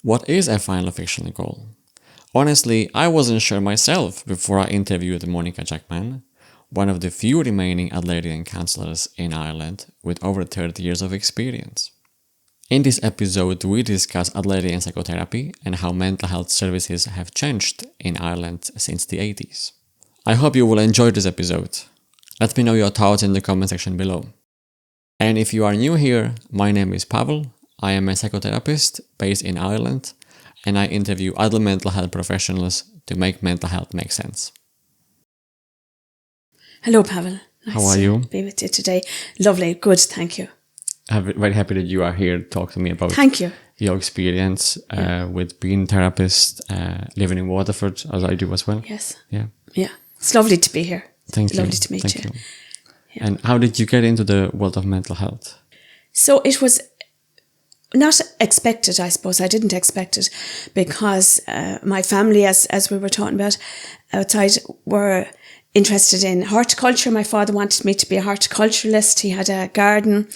What is a final fictional goal? Honestly, I wasn't sure myself before I interviewed Monica Jackman, one of the few remaining Adlerian counsellors in Ireland with over 30 years of experience. In this episode, we discuss Adlerian psychotherapy and how mental health services have changed in Ireland since the 80s. I hope you will enjoy this episode. Let me know your thoughts in the comment section below. And if you are new here, my name is Pavel. I am a psychotherapist based in Ireland, and I interview other mental health professionals to make mental health make sense. Hello, Pavel. How are you? To be with you today. Lovely. Good. Thank you. I'm very happy that you are here to talk to me about Thank you. Your experience with being a therapist, living in Waterford, as I do as well. Yes. Yeah. Yeah. It's lovely to be here. Thank you. Lovely to meet you. Yeah. And how did you get into the world of mental health? So it was not expected, I suppose. I didn't expect it because my family, as we were talking about outside, were interested in horticulture. My father wanted me to be a horticulturalist. He had a garden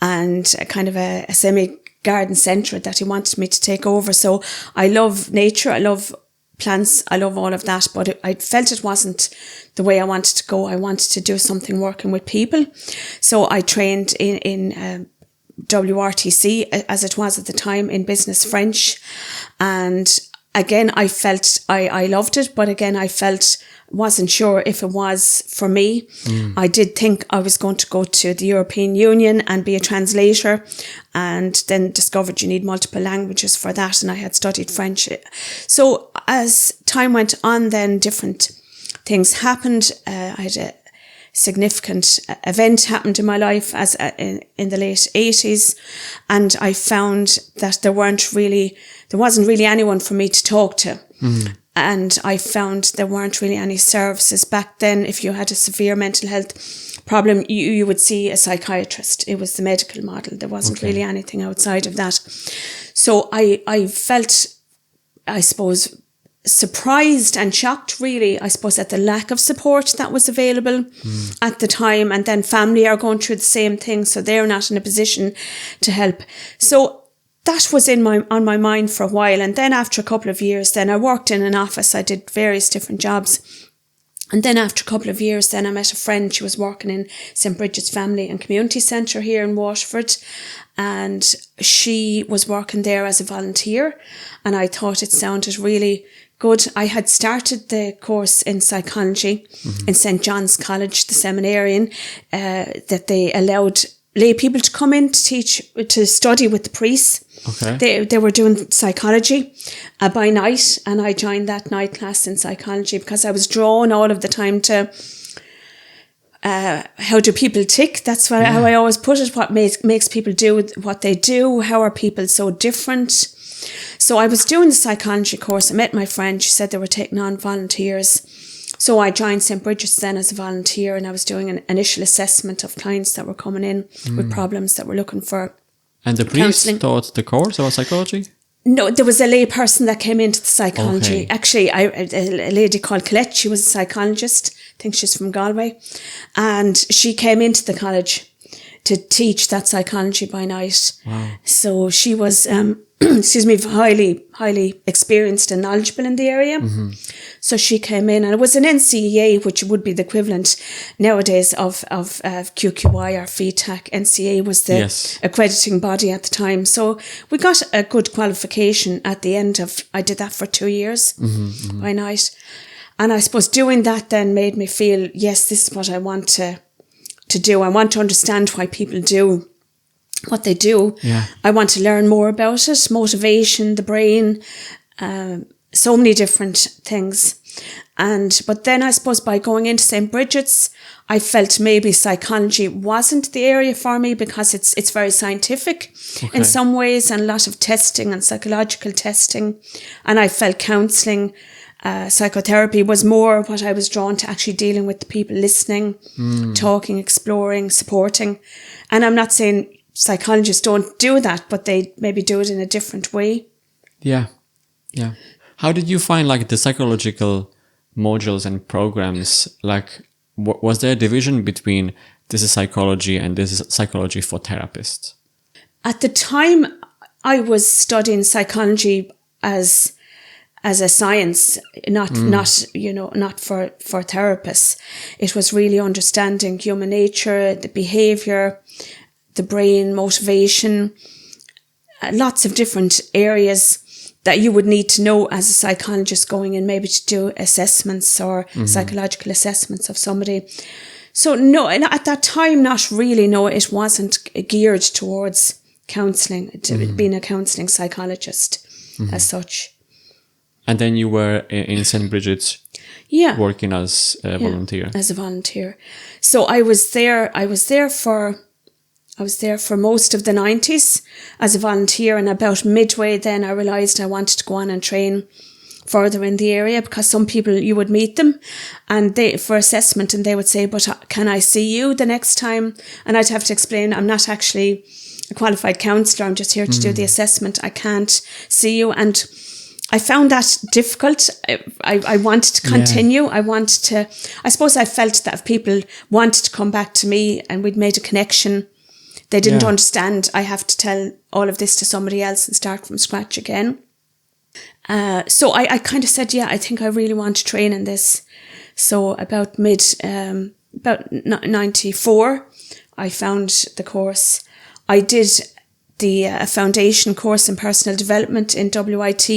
and a kind of a semi-garden centre that he wanted me to take over. So I love nature. I love plants. I love all of that. But I felt it wasn't the way I wanted to go. I wanted to do something working with people. So I trained in WRTC, as it was at the time, in business French. And again, I felt I loved it. But again, I wasn't sure if it was for me. I did think I was going to go to the European Union and be a translator, and then discovered you need multiple languages for that, and I had studied French. So as time went on, then different things happened. I had a significant event happened in my life as in the late 80s, and I found that there wasn't really anyone for me to talk to. And I found there weren't really any services back then. If you had a severe mental health problem, you would see a psychiatrist. It was the medical model. There wasn't really anything outside of that. So I felt, I suppose, surprised and shocked, really, I suppose, at the lack of support that was available at the time. And then family are going through the same thing, so they're not in a position to help. So that was on my mind for a while. And then after a couple of years, then I worked in an office. I did various different jobs. And then after a couple of years, then I met a friend. She was working in St. Bridget's Family and Community Centre here in Waterford. And she was working there as a volunteer. And I thought it sounded really good. I had started the course in psychology in St. John's College, the seminarian, that they allowed lay people to come in to study with the priests. Okay. They were doing psychology by night, and I joined that night class in psychology because I was drawn all of the time to how do people tick? That's how I always put it. What makes people do what they do? How are people so different? So I was doing the psychology course. I met my friend. She said they were taking on volunteers. So I joined St. Bridget's then as a volunteer, and I was doing an initial assessment of clients that were coming in with problems that were looking for And the priest taught the course about psychology? No, there was a lay person that came into the psychology. Okay. Actually, a lady called Colette, she was a psychologist. I think she's from Galway. And she came into the college to teach that psychology by night. Wow. So she was, highly experienced and knowledgeable in the area. So she came in, and it was an NCEA, which would be the equivalent nowadays of QQI or FETAC. NCEA was the accrediting body at the time. So we got a good qualification at the end of, I did that for 2 years by night. And I suppose doing that then made me feel, yes, this is what I want to do. I want to understand why people do what they do. Yeah. I want to learn more about it, motivation, the brain, so many different things. But then I suppose by going into St. Bridget's, I felt maybe psychology wasn't the area for me because it's very scientific in some ways, and a lot of testing and psychological testing. And I felt counselling, psychotherapy was more what I was drawn to, actually dealing with the people, listening, talking, exploring, supporting. And I'm not saying psychologists don't do that, but they maybe do it in a different way. Yeah. How did you find the psychological modules and programs? Was there a division between this is psychology and this is psychology for therapists? At the time, I was studying psychology as a science, not for therapists. It was really understanding human nature, the behaviour, the brain, motivation, lots of different areas that you would need to know as a psychologist going in, maybe to do assessments or psychological assessments of somebody. So no, at that time, not really. No, it wasn't geared towards counselling, being a counselling psychologist as such. And then you were in St. Bridget's, working as a volunteer. As a volunteer. So I was there for most of the 90s as a volunteer, and about midway then I realised I wanted to go on and train further in the area, because some people, you would meet them and for assessment, and they would say, but can I see you the next time? And I'd have to explain, I'm not actually a qualified counsellor, I'm just here to do the assessment. I can't see you. And I found that difficult. I wanted to continue. I suppose I felt that if people wanted to come back to me and we'd made a connection, they didn't understand I have to tell all of this to somebody else and start from scratch again. So I kind of said, I think I really want to train in this. So about 94, I found the course. I did the foundation course in personal development in WIT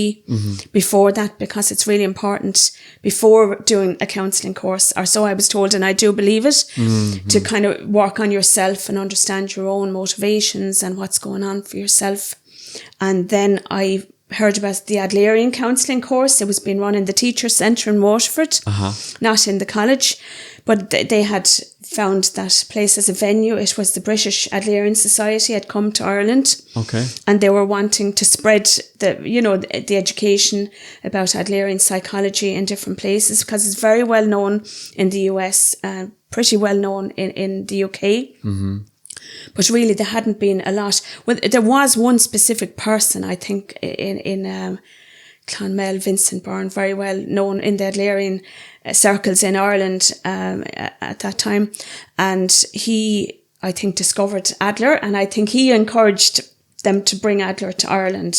before that, because it's really important before doing a counselling course, or so I was told, and I do believe it, to kind of work on yourself and understand your own motivations and what's going on for yourself. And then I heard about the Adlerian counselling course. It was being run in the Teacher Centre in Waterford, not in the college, but they had found that place as a venue. It was the British Adlerian Society had come to Ireland, and they were wanting to spread the education about Adlerian psychology in different places, because it's very well known in the US, pretty well known in the UK. But really there hadn't been a lot. Well, there was one specific person, I think, in Clonmel, Vincent Byrne, very well known in the Adlerian circles in Ireland at that time. And he, I think, discovered Adler, and I think he encouraged them to bring Adler to Ireland.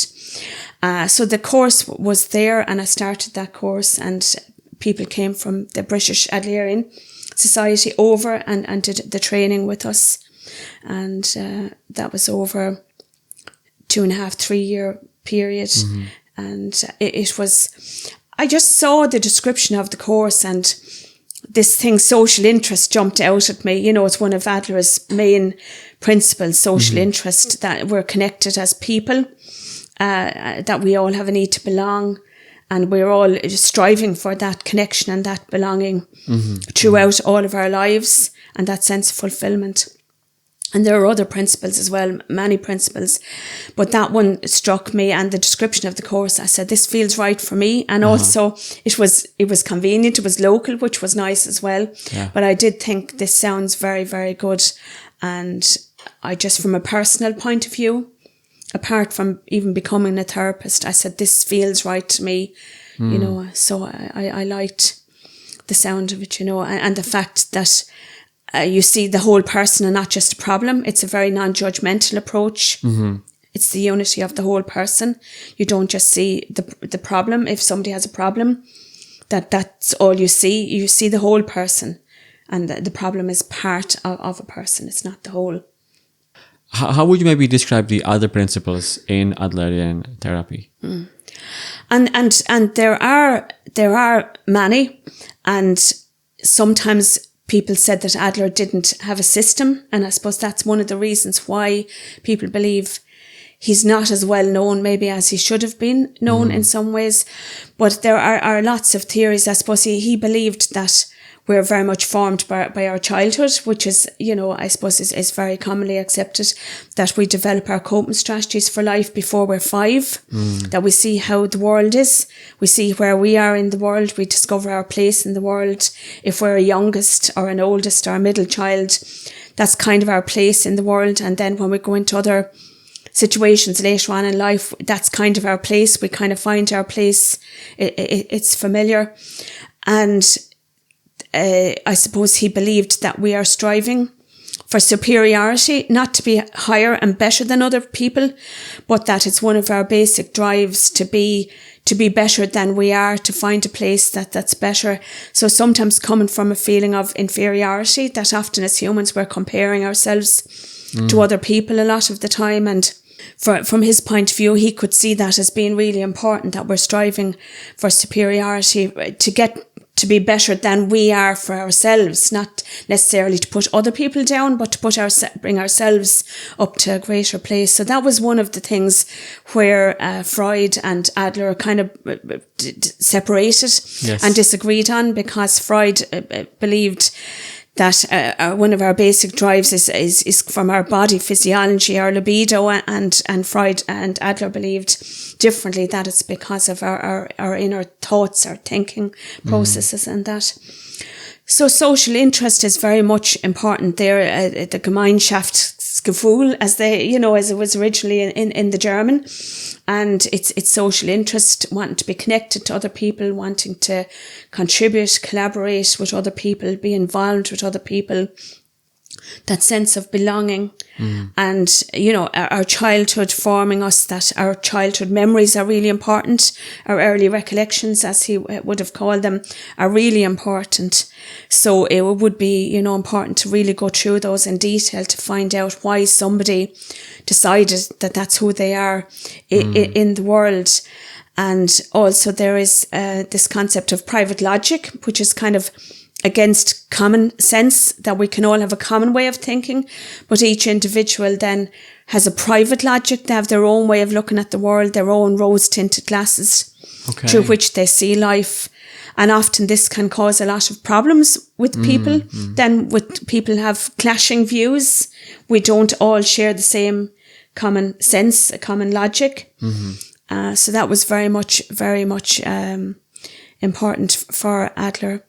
So the course was there, and I started that course, and people came from the British Adlerian Society over and did the training with us. And that was over 2.5-3 year period. And it was, I just saw the description of the course, and this thing, social interest, jumped out at me. It's one of Adler's main principles, social interest, that we're connected as people, that we all have a need to belong, and we're all striving for that connection and that belonging throughout all of our lives, and that sense of fulfillment. And there are other principles as well, many principles, but that one struck me, and the description of the course, I said, this feels right for me. And also it was convenient, it was local, which was nice as well. But I did think this sounds very, very good. And I just, from a personal point of view, apart from even becoming a therapist, I said, this feels right to me, so I liked the sound of it, and the fact that you see the whole person and not just a problem. It's a very non-judgmental approach. It's the unity of the whole person. You don't just see the problem. If somebody has a problem, that's all you see. You see the whole person, and the problem is part of a person. It's not the whole. How would you maybe describe the other principles in Adlerian therapy? And there are many, and sometimes people said that Adler didn't have a system, and I suppose that's one of the reasons why people believe he's not as well known maybe as he should have been known in some ways. But there are lots of theories. I suppose he believed that we're very much formed by our childhood, which is, I suppose is very commonly accepted, that we develop our coping strategies for life before we're 5, that we see how the world is, we see where we are in the world, we discover our place in the world. If we're a youngest or an oldest or a middle child, that's kind of our place in the world. And then when we go into other situations later on in life, that's kind of our place. We kind of find our place. It's familiar. And I suppose he believed that we are striving for superiority, not to be higher and better than other people, but that it's one of our basic drives to be better than we are, to find a place that's better. So sometimes coming from a feeling of inferiority, that often as humans we're comparing ourselves to other people a lot of the time. And from his point of view, he could see that as being really important, that we're striving for superiority, to get to be better than we are for ourselves, not necessarily to put other people down, but to bring ourselves up to a greater place. So that was one of the things where Freud and Adler kind of separated and disagreed on, because Freud believed that one of our basic drives is from our body physiology, our libido, and Freud and Adler believed differently, that it's because of our inner thoughts, our thinking processes and that. So social interest is very much important there. The Gemeinschaftsgefühl, as it was originally in the German, and it's social interest, wanting to be connected to other people, wanting to contribute, collaborate with other people, be involved with other people. That sense of belonging, and our childhood forming us, that our childhood memories are really important. Our early recollections, as he would have called them, are really important. So it would be important to really go through those in detail to find out why somebody decided that that's who they are in the world. And also there is this concept of private logic, which is kind of against common sense, that we can all have a common way of thinking, but each individual then has a private logic. They have their own way of looking at the world, their own rose-tinted glasses through which they see life. And often this can cause a lot of problems with people. Then with people have clashing views. We don't all share the same common sense, a common logic. So that was very much important for Adler.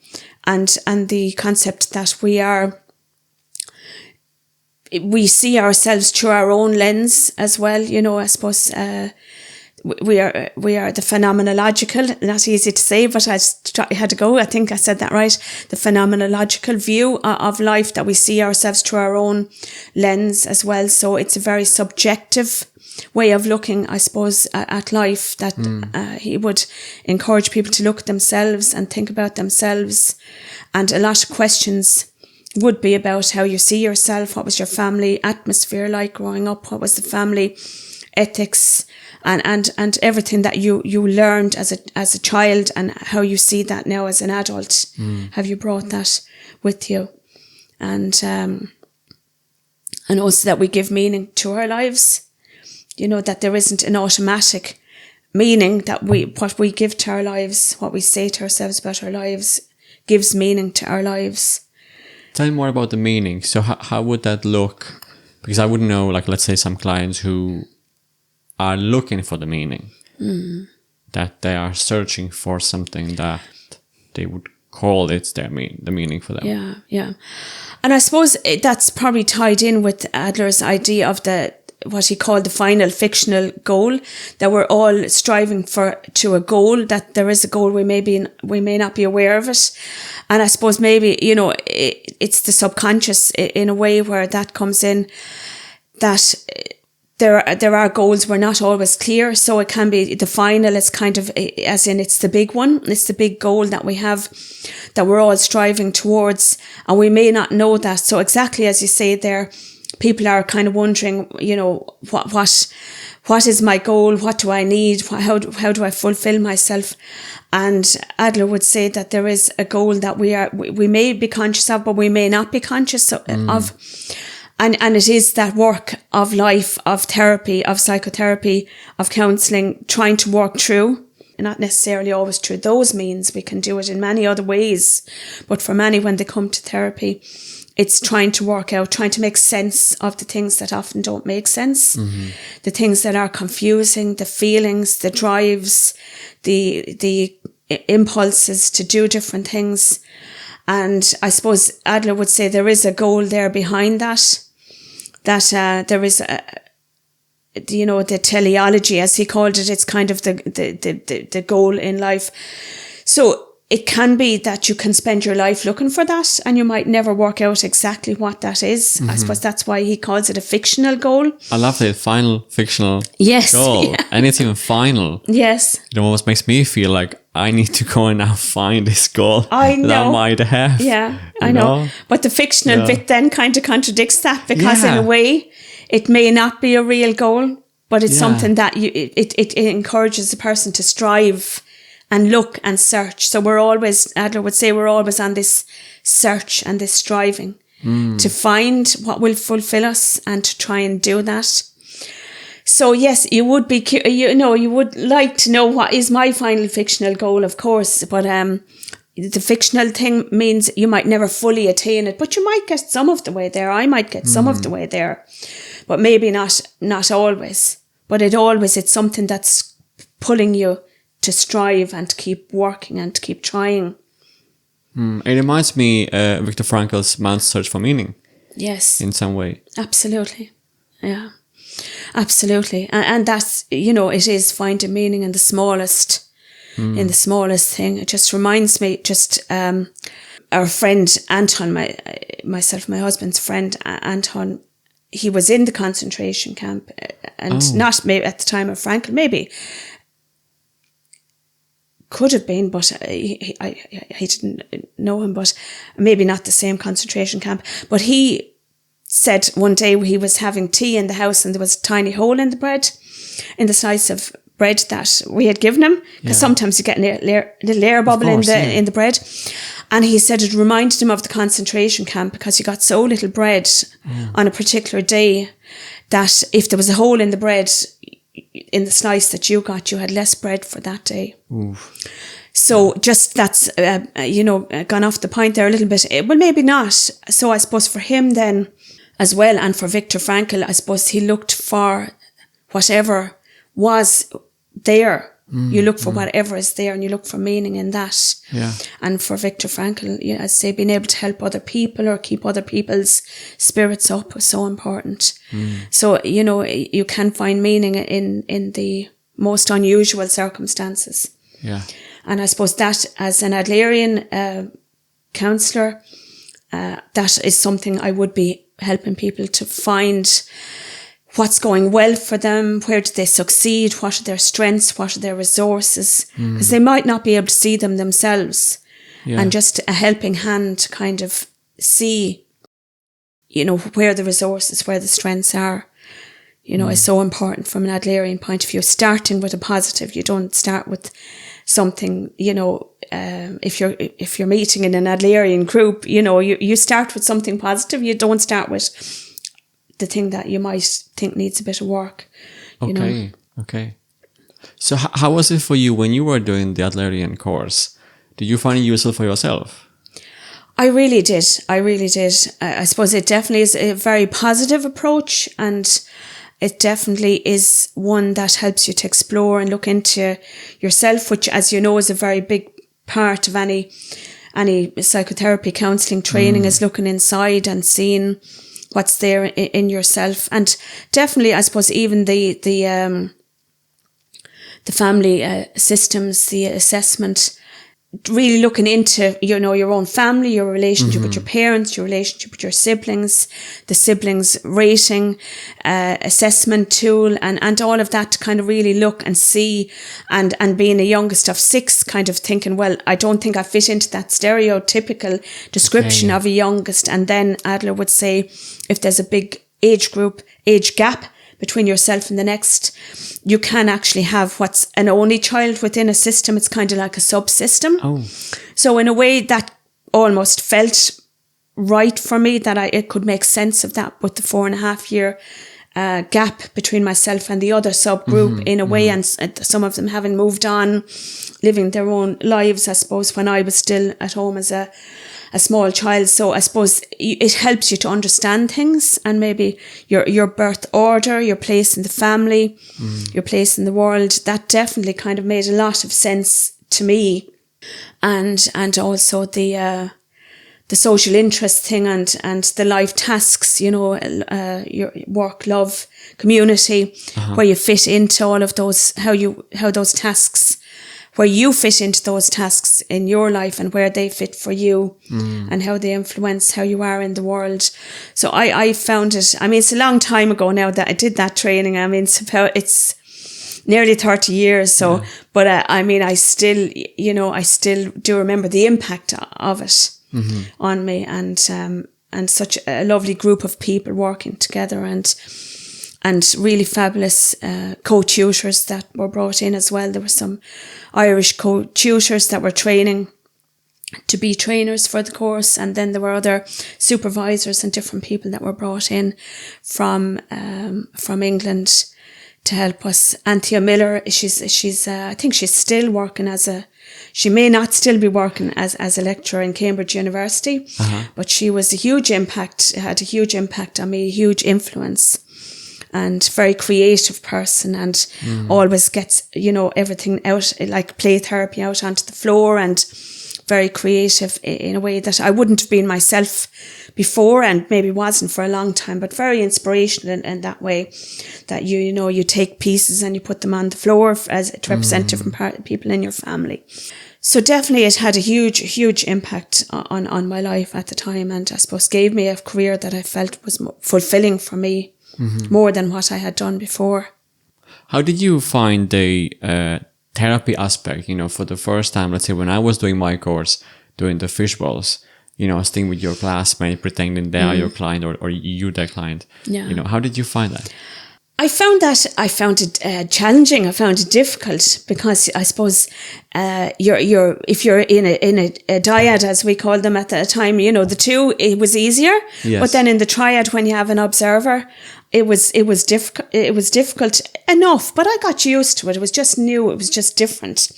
And the concept that we see ourselves through our own lens as well. I suppose we are the phenomenological, not easy to say, but I had to go. I think I said that right. The phenomenological view of life, that we see ourselves through our own lens as well. So it's a very subjective way of looking, I suppose, at life, that he would encourage people to look at themselves and think about themselves. And a lot of questions would be about how you see yourself. What was your family atmosphere like growing up? What was the family ethics and everything that you learned as a child, and how you see that now as an adult? Have you brought that with you? And also that we give meaning to our lives. That there isn't an automatic meaning, that what we give to our lives, what we say to ourselves about our lives, gives meaning to our lives. Tell me more about the meaning. So how would that look? Because I wouldn't know, like, let's say some clients who are looking for the meaning, that they are searching for something that they would call it the meaning for them. Yeah. And I suppose that's probably tied in with Adler's idea of what he called the final fictional goal, that we're all striving to a goal, that there is a goal, we may not be aware of it. And I suppose maybe, it's the subconscious in a way where that comes in, that there are goals we're not always clear. So it can be the final, it's kind of, as in it's the big one, it's the big goal that we have, that we're all striving towards, and we may not know that. So exactly as you say there, people are kind of wondering, what is my goal? What do I need? How do I fulfill myself? And Adler would say that there is a goal that we may be conscious of, but we may not be conscious of. And it is that work of life, of therapy, of psychotherapy, of counselling, trying to work through, and not necessarily always through those means. We can do it in many other ways. But for many, when they come to therapy, it's trying to work out, trying to make sense of the things that often don't make sense, the things that are confusing, the feelings, the drives, the impulses to do different things. And I suppose Adler would say there is a goal there behind that there is the teleology, as he called it. It's kind of the goal in life. So it can be that you can spend your life looking for that and you might never work out exactly what that is. I suppose that's why he calls it a fictional goal. I love the final fictional Yes, goal. yeah. And it's even final. Yes. It almost makes me feel like I need to go and now find this goal I know. that I might have. Yeah, I you know. But the fictional bit then kind of contradicts that, because in a way it may not be a real goal, but it's something that it encourages the person to strive and look and search. So we're always, Adler would say, we're always on this search and this striving to find what will fulfill us and to try and do that. So yes, you would be, you would like to know what is my final fictional goal, of course, but the fictional thing means you might never fully attain it, but you might get some of the way there. I might get some of the way there, but maybe not always. But it's something that's pulling you to strive and to keep working and to keep trying. It reminds me Viktor Frankl's Man's Search for Meaning. Yes. In some way. Absolutely. Yeah. Absolutely. And that's, it is finding meaning in the smallest thing. It just reminds me, our friend Anton, my husband's friend Anton, he was in the concentration camp, and not maybe at the time of Frankl, maybe could have been, but I didn't know him, but maybe not the same concentration camp. But he said one day he was having tea in the house and there was a tiny hole in the bread, in the slice of bread that we had given him, because sometimes you get a little air bubble in the bread. And he said it reminded him of the concentration camp, because you got so little bread on a particular day that if there was a hole in the bread, in the slice that you got, you had less bread for that day. Oof. So just that's, gone off the point there a little bit. Well, maybe not. So I suppose for him then as well, and for Viktor Frankl, I suppose he looked for whatever was there. You look for whatever is there and you look for meaning in that. Yeah. And for Viktor Frankl, I say being able to help other people or keep other people's spirits up was so important. So, you can find meaning in the most unusual circumstances. Yeah. And I suppose that as an Adlerian counsellor, that is something I would be helping people to find what's going well for them, where do they succeed, what are their strengths, what are their resources, because they might not be able to see them themselves. Yeah. And just a helping hand to kind of see, where the resources, where the strengths are, is so important from an Adlerian point of view. Starting with a positive, you don't start with something, if you're meeting in an Adlerian group, you start with something positive. You don't start with the thing that you might think needs a bit of work. Okay. So how was it for you when you were doing the Adlerian course? Did you find it useful for yourself? I really did. I suppose it definitely is a very positive approach, and it definitely is one that helps you to explore and look into yourself, which, as you know, is a very big part of any psychotherapy counselling training, is looking inside and seeing what's there in yourself. And definitely, I suppose, even the family systems, the assessment, really looking into, your own family, your relationship with your parents, your relationship with your siblings, the siblings rating, assessment tool, and all of that, to kind of really look and see, and being a youngest of 6, kind of thinking, well, I don't think I fit into that stereotypical description of a youngest. And then Adler would say, if there's a big age gap between yourself and the next, you can actually have what's an only child within a system. It's kind of like a subsystem. So in a way that almost felt right for me, that it could make sense of that, with the 4.5 year gap between myself and the other subgroup in a way, and some of them having moved on, living their own lives, I suppose, when I was still at home as a small child. So I suppose it helps you to understand things, and maybe your birth order, your place in the family, your place in the world. That definitely kind of made a lot of sense to me. And also the social interest thing and the life tasks, your work, love, community, where you fit into all of those, how those tasks where you fit into those tasks in your life and where they fit for you and how they influence how you are in the world. So I found it, I mean, it's a long time ago now that I did that training. I mean, it's nearly 30 years. So, but I mean, I still do remember the impact of it on me, and such a lovely group of people working together, and really fabulous co-tutors that were brought in as well. There were some Irish co-tutors that were training to be trainers for the course, and then there were other supervisors and different people that were brought in from England to help us. Anthea Miller, she's I think she's still working she may not still be working as a lecturer in Cambridge University, but she was had a huge impact on me, a huge influence, and very creative person, and always gets, everything out, like play therapy out onto the floor, and very creative in a way that I wouldn't have been myself before, and maybe wasn't for a long time, but very inspirational in that way, that you take pieces and you put them on the floor to represent different people in your family. So definitely it had a huge impact on my life at the time, and I suppose gave me a career that I felt was fulfilling for me, more than what I had done before. How did you find the therapy aspect, for the first time? Let's say when I was doing my course, doing the fishbowls, staying with your classmate, pretending they are your client, or you their client. Yeah. How did you find that? I found it challenging. I found it difficult, because I suppose if you're in a dyad, as we called them at the time, the two, it was easier. Yes. But then in the triad, when you have an observer, it was difficult. It was difficult enough, but I got used to it. It was just new. It was just different,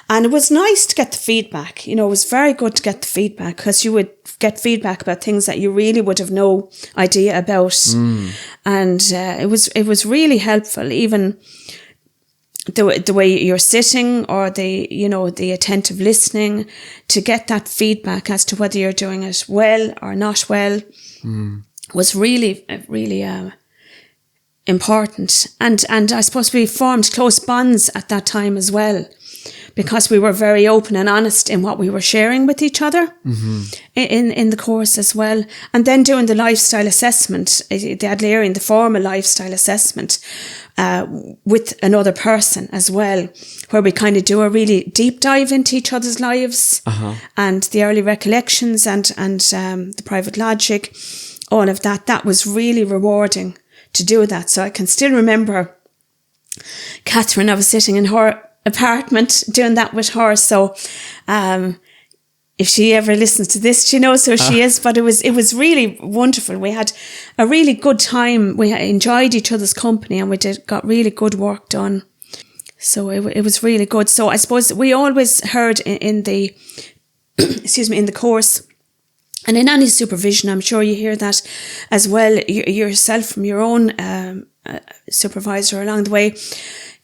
and it was nice to get the feedback. It was very good to get the feedback, because you would get feedback about things that you really would have no idea about, and it was really helpful. Even the way you're sitting, or the attentive listening, to get that feedback as to whether you're doing it well or not well, was really important. And I suppose we formed close bonds at that time as well, because we were very open and honest in what we were sharing with each other in the course as well. And then doing the lifestyle assessment, the Adlerian, the formal lifestyle assessment, with another person as well, where we kind of do a really deep dive into each other's lives, and the early recollections, and the private logic, all of that. That was really rewarding to do that. So I can still remember Catherine, I was sitting in her apartment doing that with her. So if she ever listens to this, she knows who she is. But it was really wonderful. We had a really good time. We enjoyed each other's company, and we got really good work done. So it was really good. So I suppose we always heard in the in the course, and in any supervision, I'm sure you hear that as well yourself from your own supervisor along the way,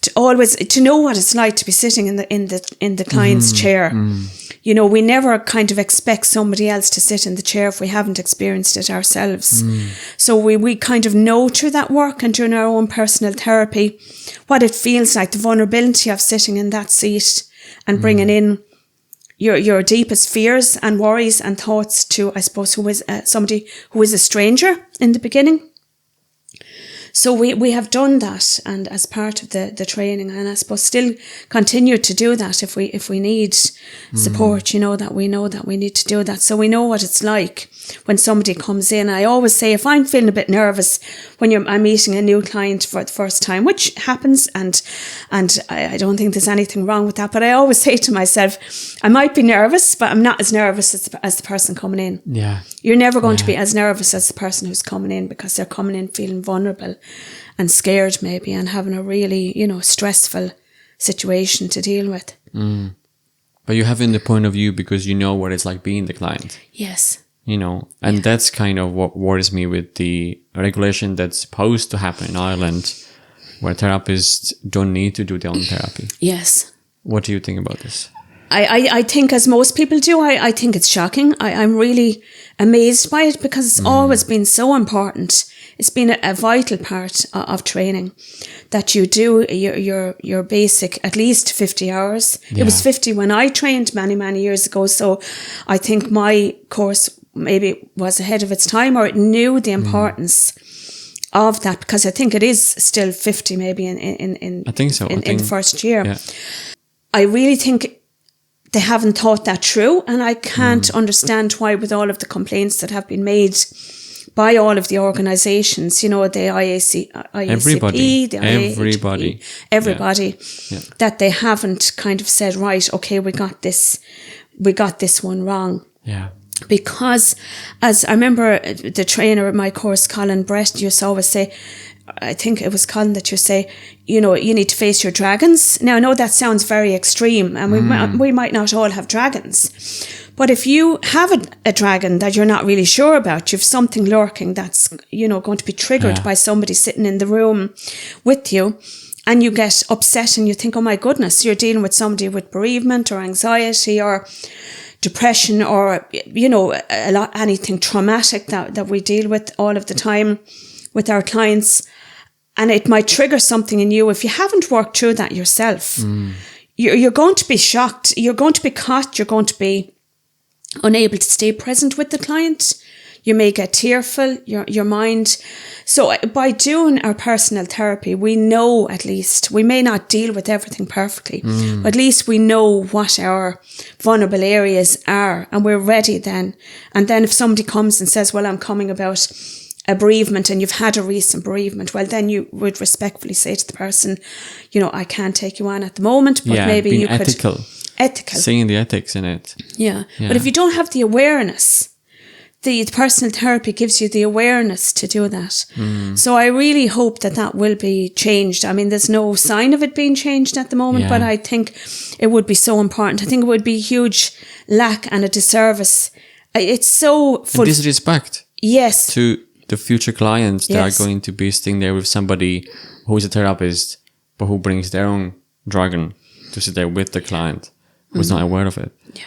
to know what it's like to be sitting in the client's chair. We never kind of expect somebody else to sit in the chair if we haven't experienced it ourselves. So we kind of know through that work and during our own personal therapy what it feels like, the vulnerability of sitting in that seat and bringing in your deepest fears and worries and thoughts to, I suppose, who is somebody who is a stranger in the beginning. So we have done that, and as part of the training, and I suppose still continue to do that if we need support, that we know that we need to do that. So we know what it's like when somebody comes in. I always say, if I'm feeling a bit nervous when I'm meeting a new client for the first time, which happens, and I don't think there's anything wrong with that, but I always say to myself, I might be nervous, but I'm not as nervous as the person coming in. Yeah. You're never going to be as nervous as the person who's coming in, because they're coming in feeling vulnerable and scared maybe, and having a really, stressful situation to deal with. But you have in the point of view because you know what it's like being the client. Yes. And that's kind of what worries me with the regulation that's supposed to happen in Ireland, where therapists don't need to do their own therapy. Yes. What do you think about this? I think, as most people do, I think it's shocking. I'm really amazed by it, because it's always been so important it's been a vital part of training, that you do your basic at least 50 hours. Yeah. It was 50 when I trained many years ago. So I think my course maybe was ahead of its time, or it knew the importance of that, because I think it is still 50 maybe in I think so. in the first year. Yeah. I really think they haven't thought that through, and I can't understand why, with all of the complaints that have been made by all of the organisations, the IACP, Everybody. the Everybody. everybody, Yeah. that they haven't kind of said, right, okay, we got this one wrong. Yeah. Because, as I remember, the trainer at my course, Colin Brett, used to always say, I think it was Colin that you say, you need to face your dragons. Now, I know that sounds very extreme, and we might not all have dragons. But if you have a dragon that you're not really sure about, you've something lurking that's, going to be triggered by somebody sitting in the room with you, and you get upset and you think, oh my goodness, you're dealing with somebody with bereavement or anxiety or depression, or anything traumatic that we deal with all of the time with our clients, and it might trigger something in you. If you haven't worked through that yourself, you're going to be shocked, you're going to be caught, you're going to be unable to stay present with the client. You may get tearful, your mind. So by doing our personal therapy, we know, at least, we may not deal with everything perfectly, but at least we know what our vulnerable areas are, and we're ready then. And then if somebody comes and says, well, I'm coming about a bereavement, and you've had a recent bereavement, well, then you would respectfully say to the person, I can't take you on at the moment, but maybe you could... Ethical. Seeing the ethics in it. Yeah. But if you don't have the awareness, the personal therapy gives you the awareness to do that. So I really hope that will be changed. I mean, there's no sign of it being changed at the moment, but I think it would be so important. I think it would be a huge lack and a disservice. It's so... disrespect. Yes. To the future clients that are going to be sitting there with somebody who is a therapist, but who brings their own dragon to sit there with the client who's not aware of it. Yeah.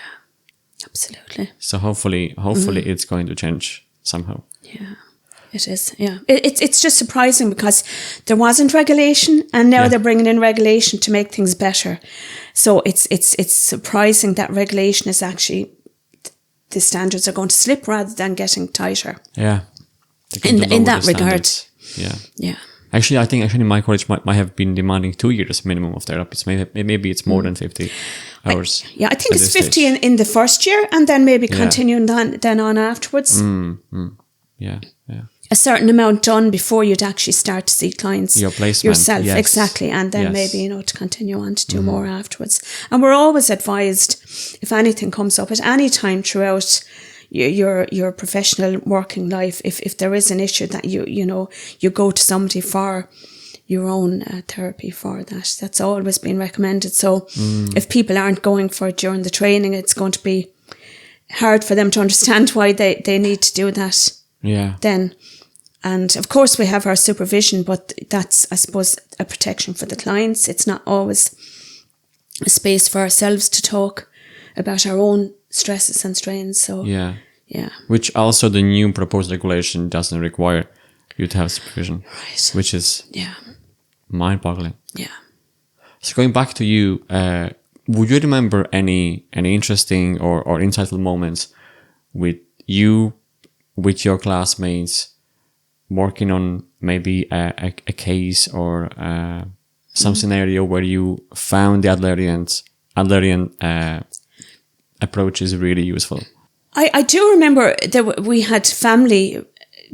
Absolutely. So hopefully it's going to change somehow. Yeah, it is. Yeah, it's just surprising, because there wasn't regulation, and now they're bringing in regulation to make things better. So it's surprising that regulation is actually, the standards are going to slip rather than getting tighter. Yeah, in that regard. Yeah. Yeah. Actually, I think my college might have been demanding 2 years minimum of therapy. So maybe it's more than 50 hours. I think it's 50 in the first year, and then maybe continuing then on afterwards. Yeah. A certain amount done before you'd actually start to see clients your placement yourself. Exactly. And then maybe, to continue on to do more afterwards. And we're always advised, if anything comes up at any time throughout your professional working life, if there is an issue, that you go to somebody for your own therapy for that. That's always been recommended. So if people aren't going for it during the training, it's going to be hard for them to understand why they need to do that. Yeah. Then. And of course we have our supervision, but that's, I suppose, a protection for the clients. It's not always a space for ourselves to talk about our own stresses and strains. So yeah. Which also the new proposed regulation doesn't require you to have supervision. Right. Which is mind-boggling. Yeah. So going back to you, would you remember any interesting or insightful moments with your classmates working on maybe a case or some scenario where you found the Adlerian approach is really useful? I do remember that we had family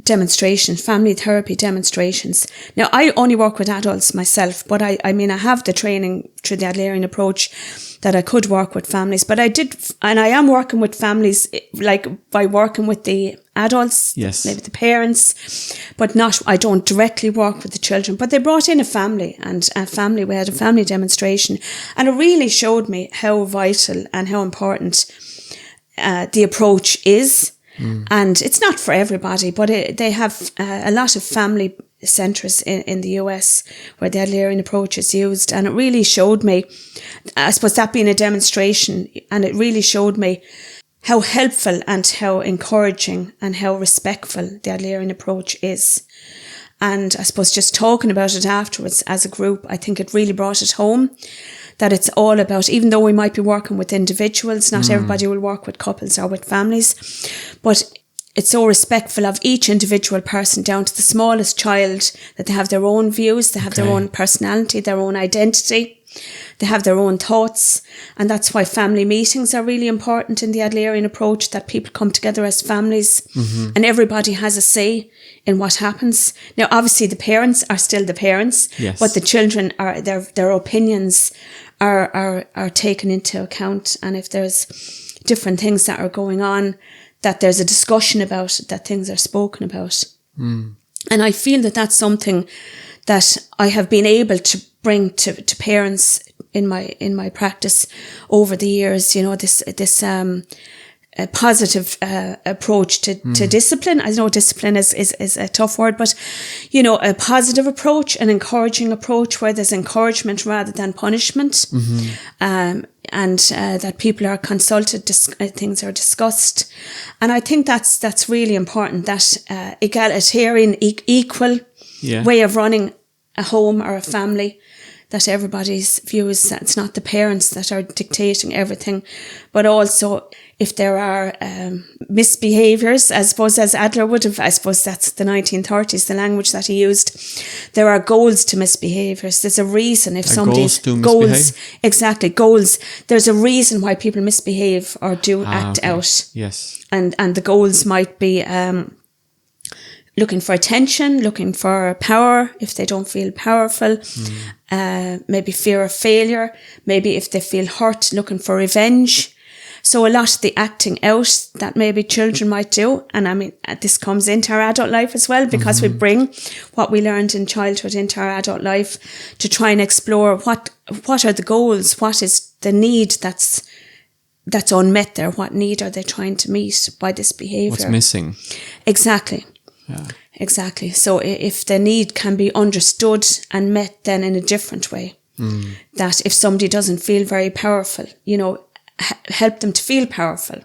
therapy demonstrations. Now, I only work with adults myself, but I mean, I have the training through the Adlerian approach that I could work with families, but I am working with families, like by working with the adults, maybe the parents, but I don't directly work with the children. But they brought in a family, we had a family demonstration, and it really showed me how vital and how important the approach is. And it's not for everybody, but they have a lot of family centres in the US where the Adlerian approach is used. And it really showed me, I suppose that being a demonstration, and it really showed me how helpful and how encouraging and how respectful the Adlerian approach is. And I suppose just talking about it afterwards as a group, I think it really brought it home that it's all about, even though we might be working with individuals, not everybody will work with couples or with families, but it's so respectful of each individual person down to the smallest child, that they have their own views, they have their own personality, their own identity. They have their own thoughts, and that's why family meetings are really important in the Adlerian approach, that people come together as families and everybody has a say in what happens. Now, obviously the parents are still the parents, but the children are, their opinions are taken into account, and if there's different things that are going on, that there's a discussion about it, that things are spoken about. And I feel that that's something that I have been able to bring to parents in my practice over the years, you know, this a positive approach to discipline. I know discipline is a tough word, but you know, a positive approach, an encouraging approach where there's encouragement rather than punishment, and that people are consulted, things are discussed, and I think that's really important. That egalitarian, equal way of running a home or a family, that everybody's views, that it's not the parents that are dictating everything, but also if there are misbehaviours, I suppose, as Adler would have, I suppose that's the 1930s, the language that he used, there are goals to misbehaviours. There's a reason if somebody's goals, exactly, goals, there's a reason why people misbehave or do act out. Yes. And the goals might be looking for attention, looking for power if they don't feel powerful, maybe fear of failure, maybe if they feel hurt, looking for revenge. So a lot of the acting out that maybe children might do, and I mean, this comes into our adult life as well, because we bring what we learned in childhood into our adult life to try and explore what are the goals, what is the need that's unmet there, what need are they trying to meet by this behaviour. What's missing? Exactly. Yeah. Exactly. So if the need can be understood and met then in a different way, that if somebody doesn't feel very powerful, you know, help them to feel powerful,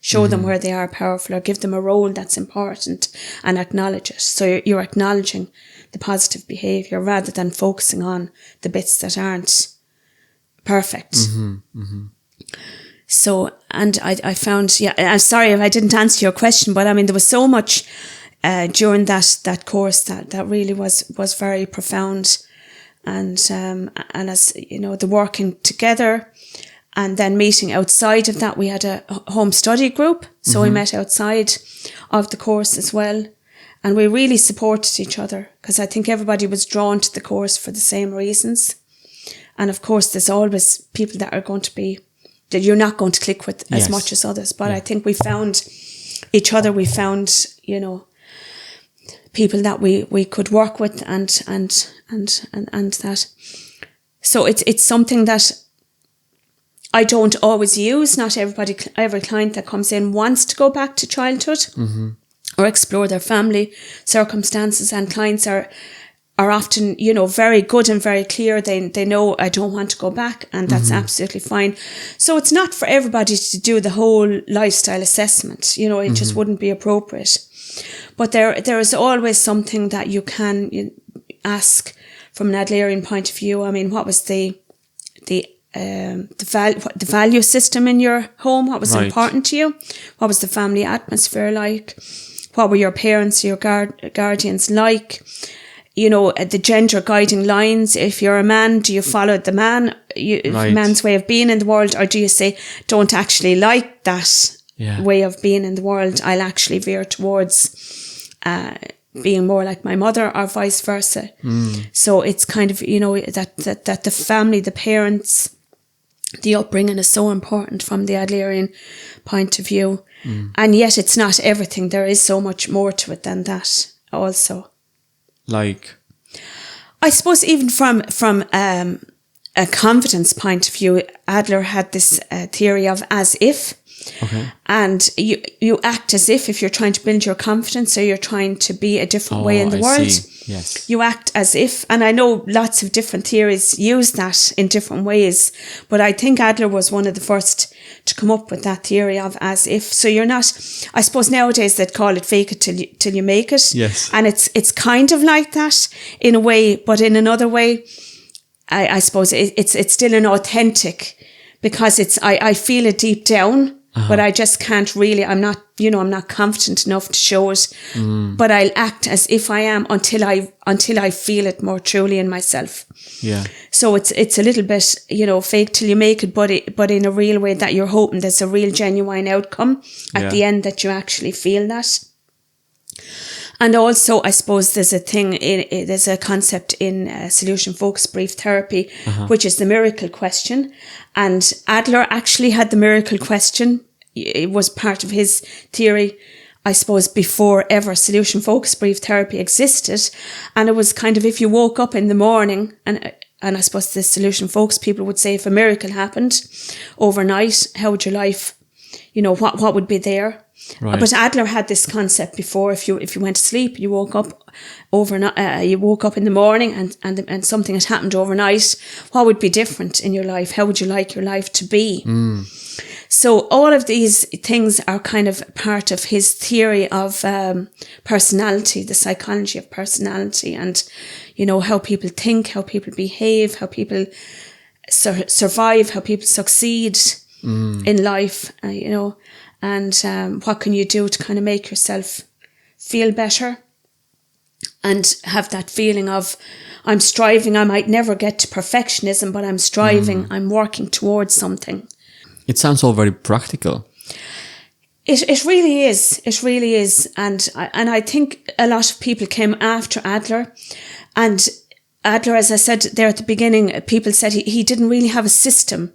show them where they are powerful, or give them a role that's important and acknowledge it. So you're acknowledging the positive behaviour rather than focusing on the bits that aren't perfect. So, and I found, I'm sorry if I didn't answer your question, but I mean, there was so much during that course that really was very profound, and as you know, the working together, and then meeting outside of that. We had a home study group, so we met outside of the course as well, and we really supported each other, because I think everybody was drawn to the course for the same reasons. And of course, there's always people that are going to be, that you're not going to click with as much as others, but I think we found each other, we found, you know, people that we could work with, and that. So it's something that I don't always use. Not every client that comes in wants to go back to childhood or explore their family circumstances, and clients are often, you know, very good and very clear. They know, I don't want to go back, and that's absolutely fine. So it's not for everybody to do the whole lifestyle assessment, you know, it just wouldn't be appropriate. But there is always something that you can ask from an Adlerian point of view. I mean, what was the value system in your home? What was important to you? What was the family atmosphere like? What were your parents, your guardians like? You know, the gender guiding lines. If you're a man, do you follow the man's way of being in the world, or do you say, don't actually like that way of being in the world, I'll actually veer towards being more like my mother, or vice versa. So it's kind of, you know, that the family, the parents, the upbringing is so important from the Adlerian point of view. And yet it's not everything. There is so much more to it than that also. Like? I suppose even from a confidence point of view, Adler had this theory of as if. Okay. And you act as if you're trying to build your confidence or you're trying to be a different way in the world. See. Yes. You act as if, and I know lots of different theories use that in different ways, but I think Adler was one of the first to come up with that theory of as if. So you're not, I suppose nowadays they'd call it fake it till you make it. Yes. And it's kind of like that in a way, but in another way, I suppose it's still an authentic, because I feel it deep down. But I just can't really, I'm not confident enough to show it. But I'll act as if I am until I feel it more truly in myself. Yeah. So it's a little bit, fake till you make it, but in a real way that you're hoping there's a real genuine outcome at the end, that you actually feel that. And also, I suppose there's a concept in solution focused brief therapy, which is the miracle question. And Adler actually had the miracle question. It was part of his theory, I suppose, before ever solution focused brief therapy existed. And it was kind of, if you woke up in the morning, and I suppose the solution focused people would say, if a miracle happened overnight, how would your life, what would be there? Right. But Adler had this concept before. If you went to sleep, you woke up overnight. You woke up in the morning, and something had happened overnight. What would be different in your life? How would you like your life to be? So all of these things are kind of part of his theory of personality, the psychology of personality, and how people think, how people behave, how people survive, how people succeed in life. And what can you do to kind of make yourself feel better and have that feeling of, I'm striving. I might never get to perfectionism, but I'm striving. I'm working towards something. It sounds all very practical. It really is. It really is. And I think a lot of people came after Adler. And Adler, as I said there at the beginning, people said he didn't really have a system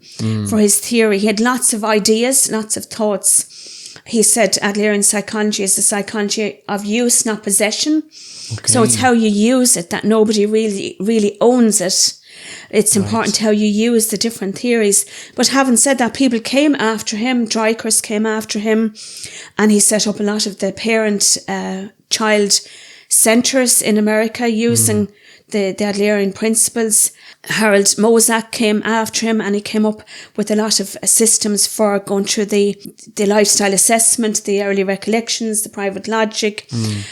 for his theory. He had lots of ideas, lots of thoughts. He said Adlerian psychology is the psychology of use, not possession. Okay. So it's how you use it, that nobody really owns it. It's important how you use the different theories. But having said that, people came after him. Dreikers came after him, and he set up a lot of the parent-child centres in America using the Adlerian principles. Harold Mozak came after him, and he came up with a lot of systems for going through the lifestyle assessment, the early recollections, the private logic,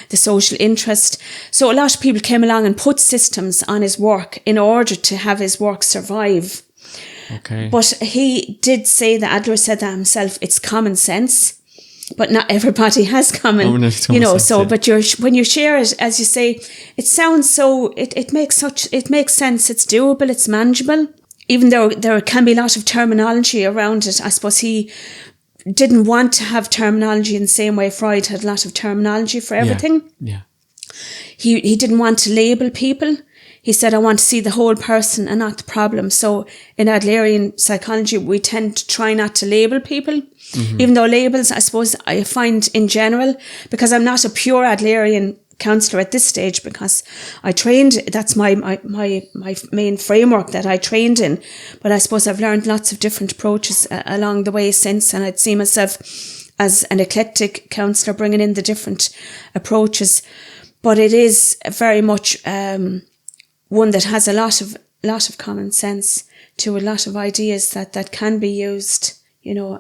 the social interest. So a lot of people came along and put systems on his work in order to have his work survive. Okay. But he did say that, Adler said that himself, it's common sense. But not everybody has common, sense, but when you share it, as you say, it sounds so, it makes sense. It's doable. It's manageable. Even though there can be a lot of terminology around it. I suppose he didn't want to have terminology in the same way Freud had a lot of terminology for everything. Yeah. He didn't want to label people. He said, I want to see the whole person and not the problem. So in Adlerian psychology, we tend to try not to label people. Even though labels, I suppose, I find in general, because I'm not a pure Adlerian counsellor at this stage, because I trained, that's my main framework that I trained in. But I suppose I've learned lots of different approaches along the way since, and I'd see myself as an eclectic counsellor bringing in the different approaches. But it is very much one that has a lot of common sense to a lot of ideas that can be used,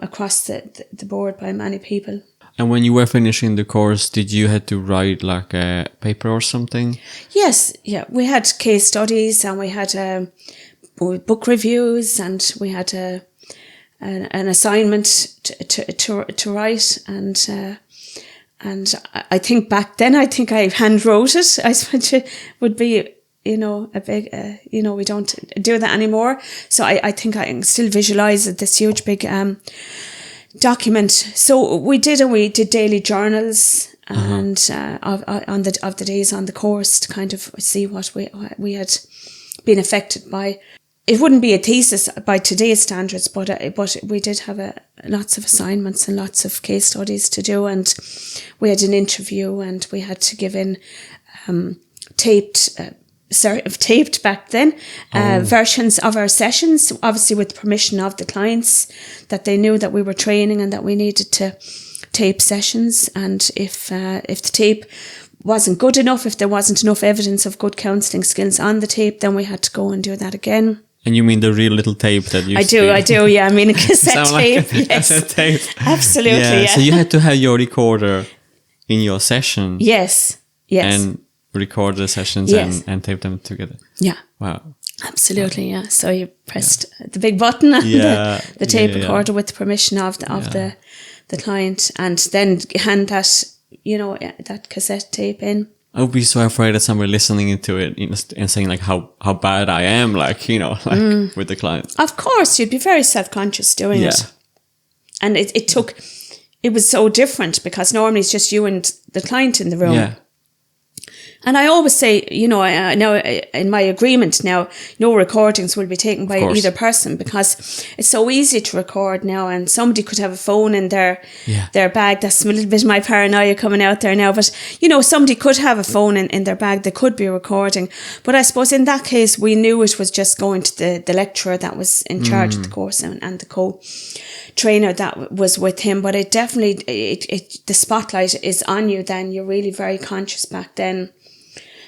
across the board by many people. And when you were finishing the course, did you have to write like a paper or something? Yes, yeah. We had case studies, and we had book reviews, and we had an assignment to write, and I think back then, I think I hand wrote it. I suppose it would be, a big, we don't do that anymore. So I think I can still visualize this huge big document. So we did daily journals and of the days on the course to kind of see what we had been affected by. It wouldn't be a thesis by today's standards, but we did have lots of assignments and lots of case studies to do, and we had an interview, and we had to give in taped taped back then, versions of our sessions, obviously with permission of the clients, that they knew that we were training and that we needed to tape sessions. And if the tape wasn't good enough, if there wasn't enough evidence of good counselling skills on the tape, then we had to go and do that again. And you mean the real little tape that you? I do. Yeah, I mean a cassette tape. Like cassette tape. Absolutely. Yeah. So you had to have your recorder in your session. Yes. And record the sessions and tape them together. Yeah. Wow. Absolutely. Yeah. So you pressed the big button on the tape recorder with the permission of the client, and then hand that that cassette tape in. I would be so afraid that somebody listening to it and saying like how bad I am, with the client. Of course, you'd be very self-conscious doing it. And it was so different because normally it's just you and the client in the room. Yeah. And I always say, now in my agreement now, no recordings will be taken by either person, because it's so easy to record now, and somebody could have a phone in their bag. That's a little bit of my paranoia coming out there now. But, somebody could have a phone in their bag. They could be recording. But I suppose in that case, we knew it was just going to the lecturer that was in charge of the course and the co-trainer that was with him. But it definitely, the spotlight is on you then. You're really very conscious back then,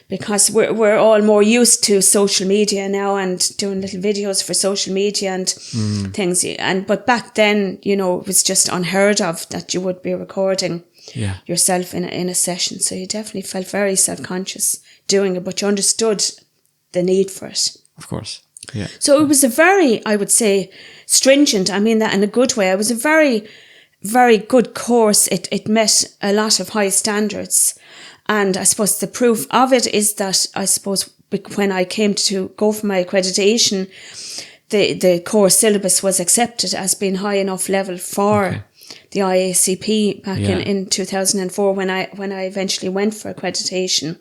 because we're all more used to social media now and doing little videos for social media and things. But back then, it was just unheard of that you would be recording yourself in a session. So you definitely felt very self-conscious doing it, but you understood the need for it. Of course. Yeah. So it was a very, I would say, stringent. I mean that in a good way. It was a very, very good course. It met a lot of high standards. And I suppose the proof of it is that I suppose when I came to go for my accreditation, the course syllabus was accepted as being high enough level for the IACP back in 2004 when I eventually went for accreditation.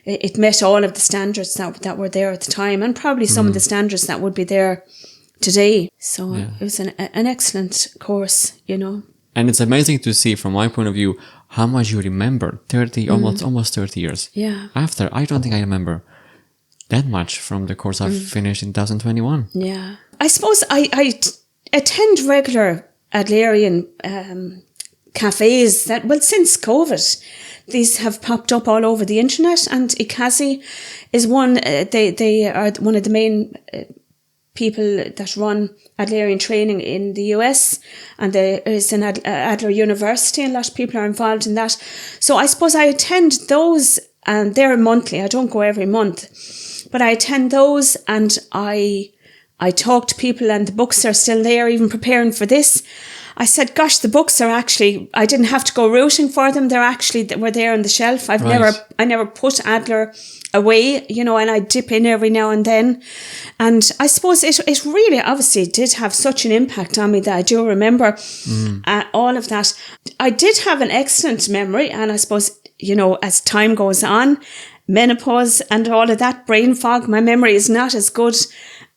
It met all of the standards that were there at the time, and probably some of the standards that would be there today. So it was an excellent course, And it's amazing to see, from my point of view, how much you remember 30, almost 30 years after. I don't think I remember that much from the course I finished in 2021. Yeah. I suppose I attend regular Adlerian cafes since COVID. These have popped up all over the internet, and Ikazi is one. They are one of the main people that run Adlerian training in the US, and there is an Adler University, and a lot of people are involved in that. So I suppose I attend those, and they're monthly. I don't go every month, but I attend those, and I talk to people, and the books are still there, even preparing for this. I said, gosh, the books are actually, I didn't have to go rooting for them. They were there on the shelf. I never put Adler away, and I dip in every now and then. And I suppose it really obviously did have such an impact on me that I do remember all of that. I did have an excellent memory, and I suppose, as time goes on, menopause and all of that, brain fog, my memory is not as good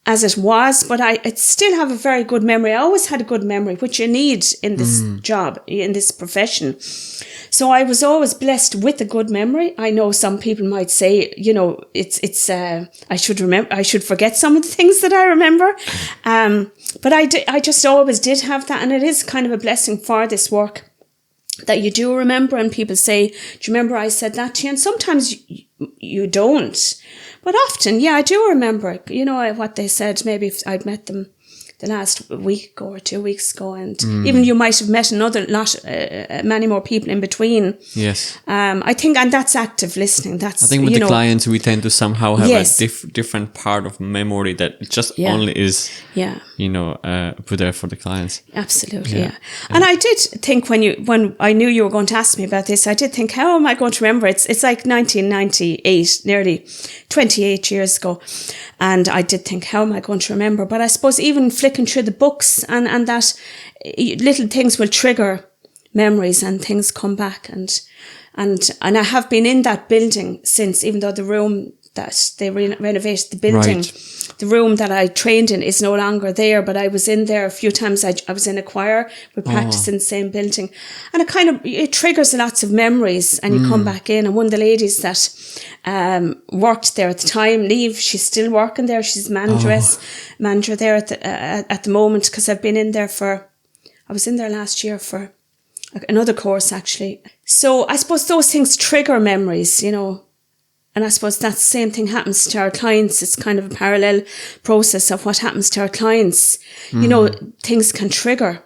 as it was, but I still have a very good memory. I always had a good memory, which you need in this job, in this profession. So I was always blessed with a good memory. I know some people might say, I should forget some of the things that I remember. But I just always did have that. And it is kind of a blessing for this work that you do remember. And people say, do you remember I said that to you? And sometimes you don't. But often, I do remember, what they said. Maybe if I'd met them the last week ago or 2 weeks ago, and even you might have met many more people in between. Yes. I think, and that's active listening. I think with the clients, we tend to somehow have a different part of memory that just only is, put there for the clients. Absolutely, yeah. And I did think when I knew you were going to ask me about this, I did think, how am I going to remember? It's like 1998, nearly 28 years ago. And I did think, how am I going to remember? But I suppose even flicking through the books and that little things will trigger memories and things come back. And I have been in that building since, even though the room that they renovated the building. Right. The room that I trained in is no longer there, but I was in there a few times. I was in a choir. We practiced in the same building. And it triggers lots of memories, and you come back in. And one of the ladies that worked there at the time, Neve, she's still working there. She's manager there at the moment, because I've been in there I was in there last year for another course, actually. So I suppose those things trigger memories, and I suppose that same thing happens to our clients. It's kind of a parallel process of what happens to our clients. Things can trigger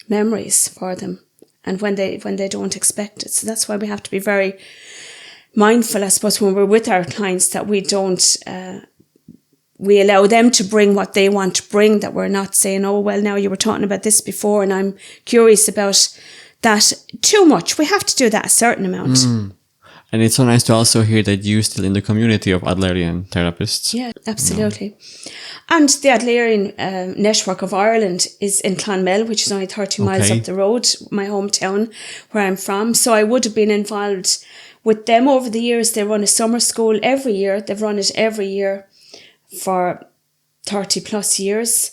memories for them, and when they don't expect it. So that's why we have to be very mindful, I suppose, when we're with our clients, that we don't, we allow them to bring what they want to bring, that we're not saying, oh, well, now you were talking about this before and I'm curious about that too much. We have to do that a certain amount. And it's so nice to also hear that you're still in the community of Adlerian therapists. Yeah, absolutely. And the Adlerian network of Ireland is in Clonmel, which is only 30 miles up the road, my hometown, where I'm from. So I would have been involved with them over the years. They run a summer school every year. They've run it every year for 30 plus years.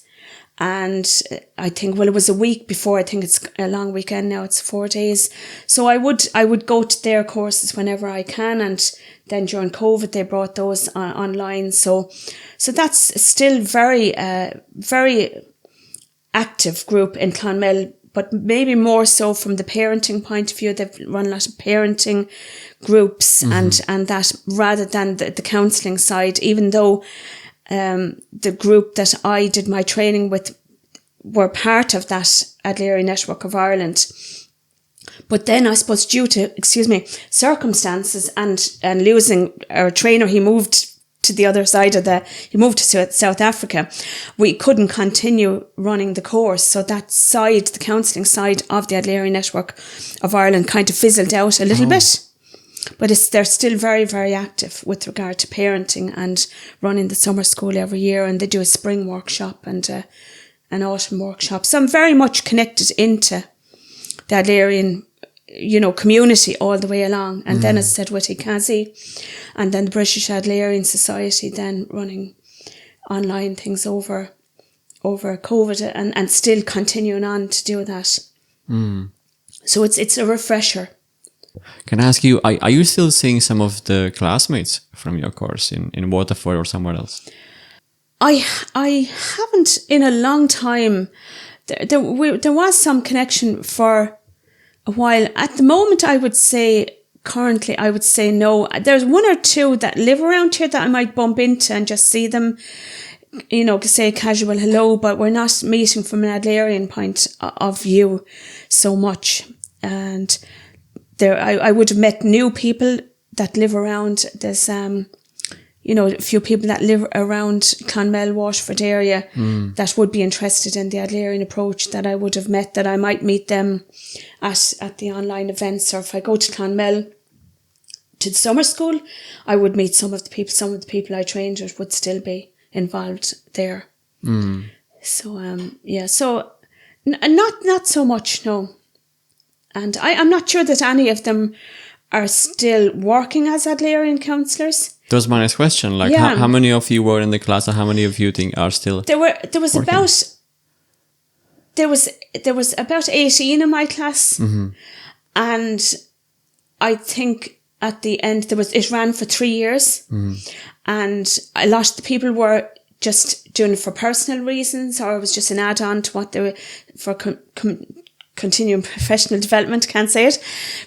And I think, well, it was a week before. I think it's a long weekend now. It's 4 days. So I would go to their courses whenever I can. And then during COVID, they brought those online. So that's still very active group in Clonmel, but maybe more so from the parenting point of view. They've run a lot of parenting groups and that, rather than the counselling side, even though the group that I did my training with were part of that Adlerian network of Ireland. But then I suppose due to, circumstances and losing our trainer, he moved to the other side he moved to South Africa. We couldn't continue running the course. So that side, the counselling side of the Adlerian network of Ireland, kind of fizzled out a little bit. But they're still very, very active with regard to parenting and running the summer school every year. And they do a spring workshop and an autumn workshop. So I'm very much connected into the Adlerian, community all the way along. And then, as I said, with Ikazi and then the British Adlerian Society, then running online things over COVID and still continuing on to do that. So it's a refresher. Can I ask you, are you still seeing some of the classmates from your course in Waterford or somewhere else? I haven't in a long time. There was some connection for a while. At the moment, currently I would say no. There's one or two that live around here that I might bump into and just see them, say a casual hello, but we're not meeting from an Adlerian point of view so much. And I would have met new people that live around. There's, a few people that live around Clonmel, Waterford area that would be interested in the Adlerian approach that I would have met, that I might meet them at the online events. Or if I go to Clonmel to the summer school, I would meet some of the people I trained with would still be involved there. So, so not so much, no. And I'm not sure that any of them are still working as Adlerian counsellors. That was my next question. How many of you were in the class, and how many of you think are still? There was about 18 in my class, and I think at the end it ran for 3 years, and a lot of the people were just doing it for personal reasons, or it was just an add-on to what they were for. Continuing professional development, can't say it,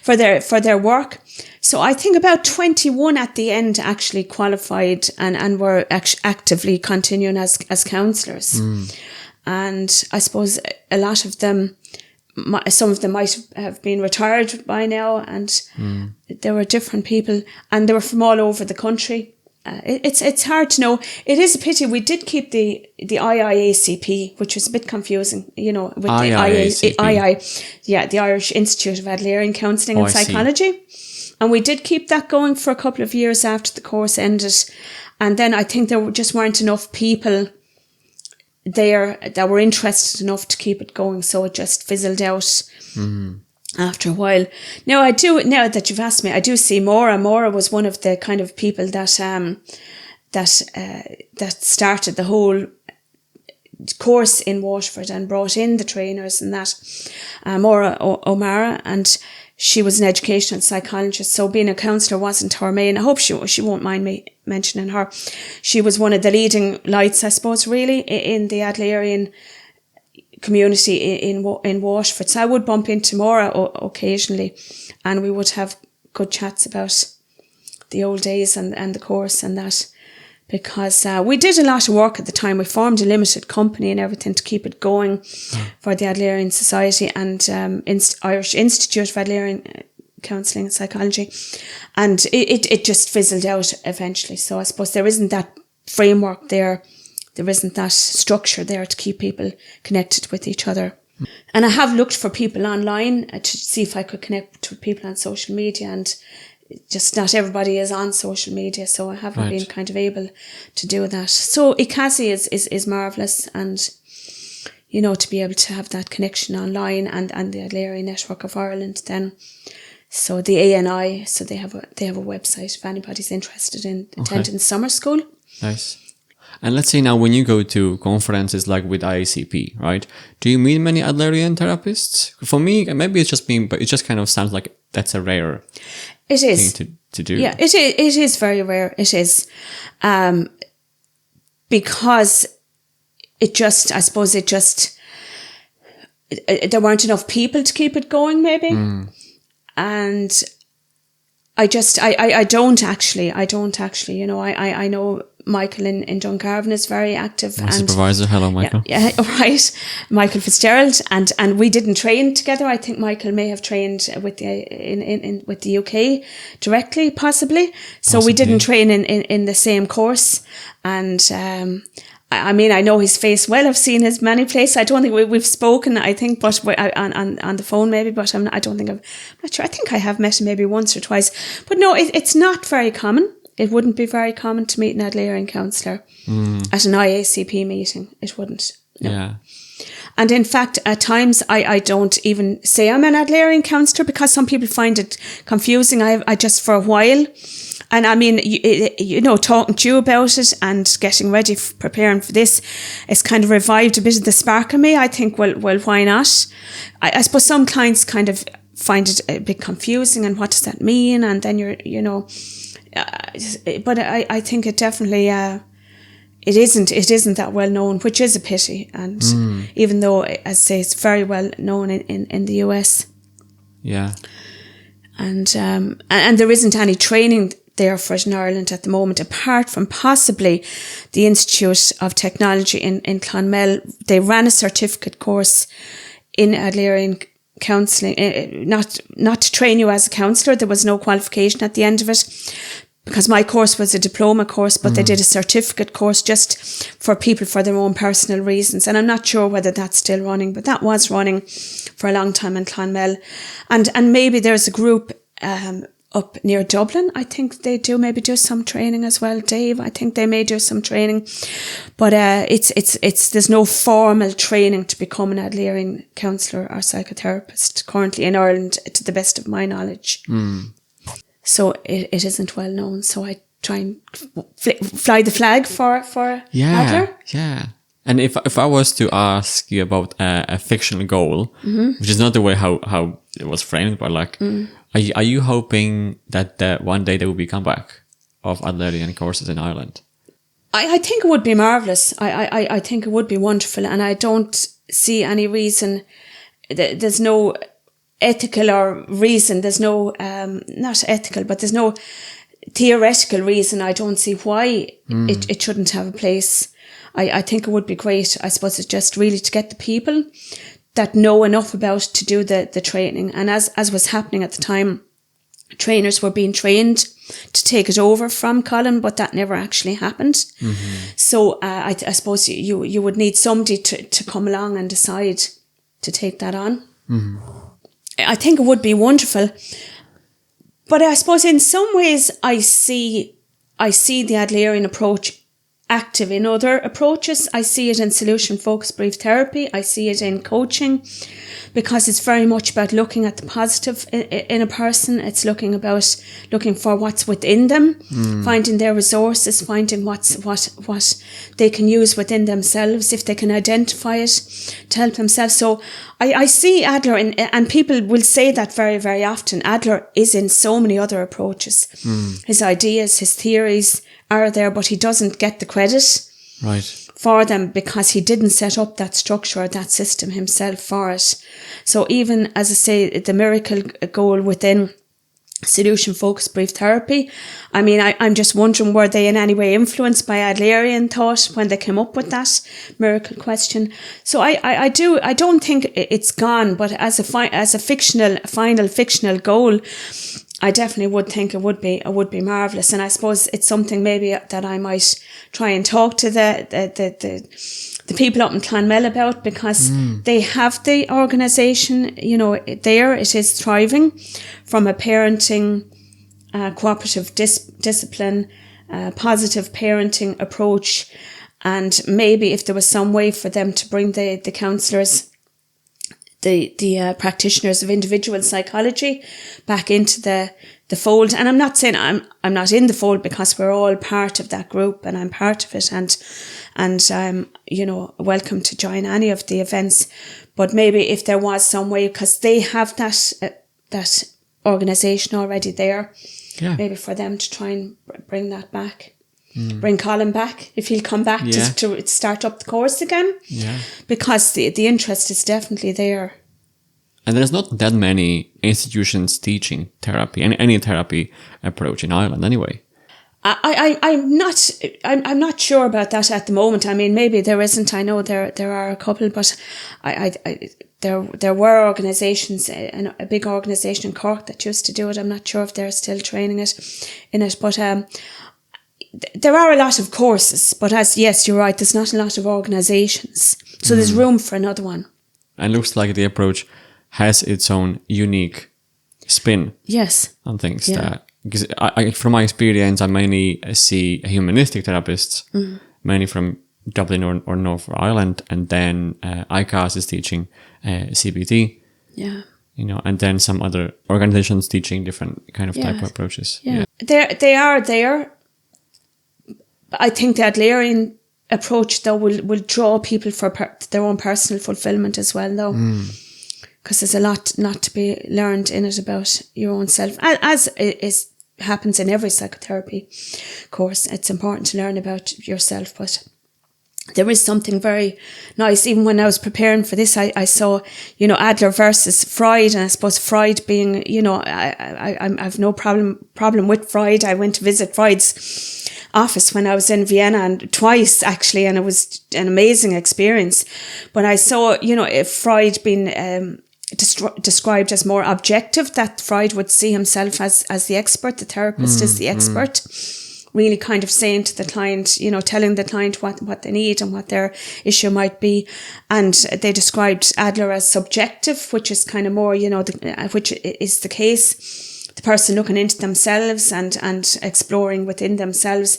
for their work. So I think about 21 at the end actually qualified and were actively continuing as counsellors. And I suppose a lot of them, some of them might have been retired by now, and there were different people, and they were from all over the country. It's hard to know. It is a pity. We did keep the IIACP, which was a bit confusing, with the Irish Institute of Adlerian Counselling and Psychology. And we did keep that going for a couple of years after the course ended. And then I think there just weren't enough people there that were interested enough to keep it going. So it just fizzled out. After a while. Now that you've asked me, I do see Maura. Maura was one of the kind of people that that started the whole course in Waterford and brought in the trainers and that, Maura O'Mara, and she was an educational psychologist, so being a counsellor wasn't her main. I hope she won't mind me mentioning her. She was one of the leading lights, I suppose, really, in the Adlerian community in Waterford. So I would bump into Maura occasionally, and we would have good chats about the old days and the course and that, because we did a lot of work at the time. We formed a limited company and everything to keep it going for the Adlerian Society and Irish Institute of Adlerian Counselling and Psychology, and it just fizzled out eventually. So I suppose there isn't that framework there. There isn't that structure there to keep people connected with each other. And I have looked for people online to see if I could connect with people on social media, and just not everybody is on social media, so I haven't been kind of able to do that. So ICASI is marvellous, and you know, to be able to have that connection online and the Adlerian Network of Ireland then. So the ANI, so they have a website if anybody's interested in attending summer school. Nice. And let's say now when you go to conferences like with IACP, right? Do you meet many Adlerian therapists? For me, maybe it's just me, but it just kind of sounds like that's a rare thing to do. Yeah, it is very rare. It is. Because I suppose there weren't enough people to keep it going, maybe. And I don't actually, you know, I know Michael in Dungarvan is very active. My supervisor, hello Michael. Yeah, right. Michael Fitzgerald, and we didn't train together. I think Michael may have trained with the UK directly, possibly. So we didn't train in the same course. And I mean, I know his face well. I've seen his many places. I don't think we've spoken, I think, but on the phone maybe, but I'm not sure. I think I have met him maybe once or twice. But no, it's not very common. It wouldn't be very common to meet an Adlerian counsellor at an IACP meeting. It wouldn't. No. Yeah. And in fact, at times I don't even say I'm an Adlerian counsellor, because some people find it confusing. I just for a while. And I mean, you know, talking to you about it and getting ready, preparing for this, it's kind of revived a bit of the spark in me. I think, well, why not? I suppose some clients kind of find it a bit confusing, and what does that mean? And then you know, but I think it definitely, it isn't that well known, which is a pity. And even though, as I say, it's very well known in the US. Yeah. And there isn't any training there for it in Ireland at the moment, apart from possibly the Institute of Technology in Clonmel. They ran a certificate course in Adlerian counselling, not to train you as a counsellor. There was no qualification at the end of it, because my course was a diploma course, but they did a certificate course just for people for their own personal reasons. And I'm not sure whether that's still running, but that was running for a long time in Clonmel. And maybe there's a group up near Dublin. I think they maybe do some training as well. Dave, I think they may do some training, but it's there's no formal training to become an Adlerian counsellor or psychotherapist currently in Ireland, to the best of my knowledge. So it isn't well known. So I try and fly the flag for Adler. Yeah. And if I was to ask you about a fictional goal, which is not the way how it was framed, but like, are you hoping that one day there will be a comeback of Adlerian courses in Ireland? I think it would be marvellous. I think it would be wonderful, and I don't see any reason. There's no ethical or reason. There's no not ethical, but there's no theoretical reason. I don't see why it shouldn't have a place. I think it would be great. I suppose it's just really to get the people that know enough about to do the training. And as was happening at the time, trainers were being trained to take it over from Colin, but that never actually happened. So I suppose you would need somebody to come along and decide to take that on. I think it would be wonderful. But I suppose in some ways I see the Adlerian approach active in other approaches. I see it in solution-focused brief therapy. I see it in coaching, because it's very much about looking at the positive in a person. It's looking for what's within them, finding their resources, finding what they can use within themselves, if they can identify it, to help themselves. So I see Adler, and people will say that very, very often. Adler is in so many other approaches. His ideas, his theories are there, but he doesn't get the credit for them, because he didn't set up that structure or that system himself for it. So even, as I say, the miracle goal within solution-focused brief therapy, I mean, I'm just wondering, were they in any way influenced by Adlerian thought when they came up with that miracle question? So I don't think it's gone, but as a final fictional goal, I definitely would think it would be marvellous. And I suppose it's something maybe that I might try and talk to the people up in Clonmel about, because they have the organisation, there. It is thriving from a parenting, cooperative discipline, positive parenting approach. And maybe if there was some way for them to bring the counsellors, the practitioners of individual psychology back into the fold. And I'm not saying I'm not in the fold, because we're all part of that group, and I'm part of it, and welcome to join any of the events. But maybe if there was some way, because they have that organisation already there, maybe for them to try and bring that back. Bring Colin back, if he'll come back to start up the course again. Yeah. Because the interest is definitely there. And there's not that many institutions teaching therapy, and any therapy approach in Ireland anyway. I'm not sure about that at the moment. I mean, maybe there isn't. I know there are a couple, but there were organisations, and a big organisation in Cork that used to do it. I'm not sure if they're still training in it, but there are a lot of courses, but yes, you're right, there's not a lot of organisations. So there's room for another one. And looks like the approach has its own unique spin on things. Because from my experience, I mainly see humanistic therapists, mainly from Dublin or North Ireland, and then ICAS is teaching CBT. Yeah. And then some other organisations teaching different kind of type of approaches. Yeah. They are there. I think the Adlerian approach, though, will draw people for their own personal fulfilment as well, though. Because there's a lot not to be learned in it about your own self. As happens in every psychotherapy course, it's important to learn about yourself. But there is something very nice. Even when I was preparing for this, I saw, Adler versus Freud. And I suppose Freud being, I've no problem with Freud. I went to visit Freud's office when I was in Vienna, and twice actually, and it was an amazing experience. But I saw, if Freud being described as more objective, that Freud would see himself as the expert, the therapist is the expert, really kind of saying to the client, telling the client what they need and what their issue might be. And they described Adler as subjective, which is kind of more, which is the case. The person looking into themselves and exploring within themselves.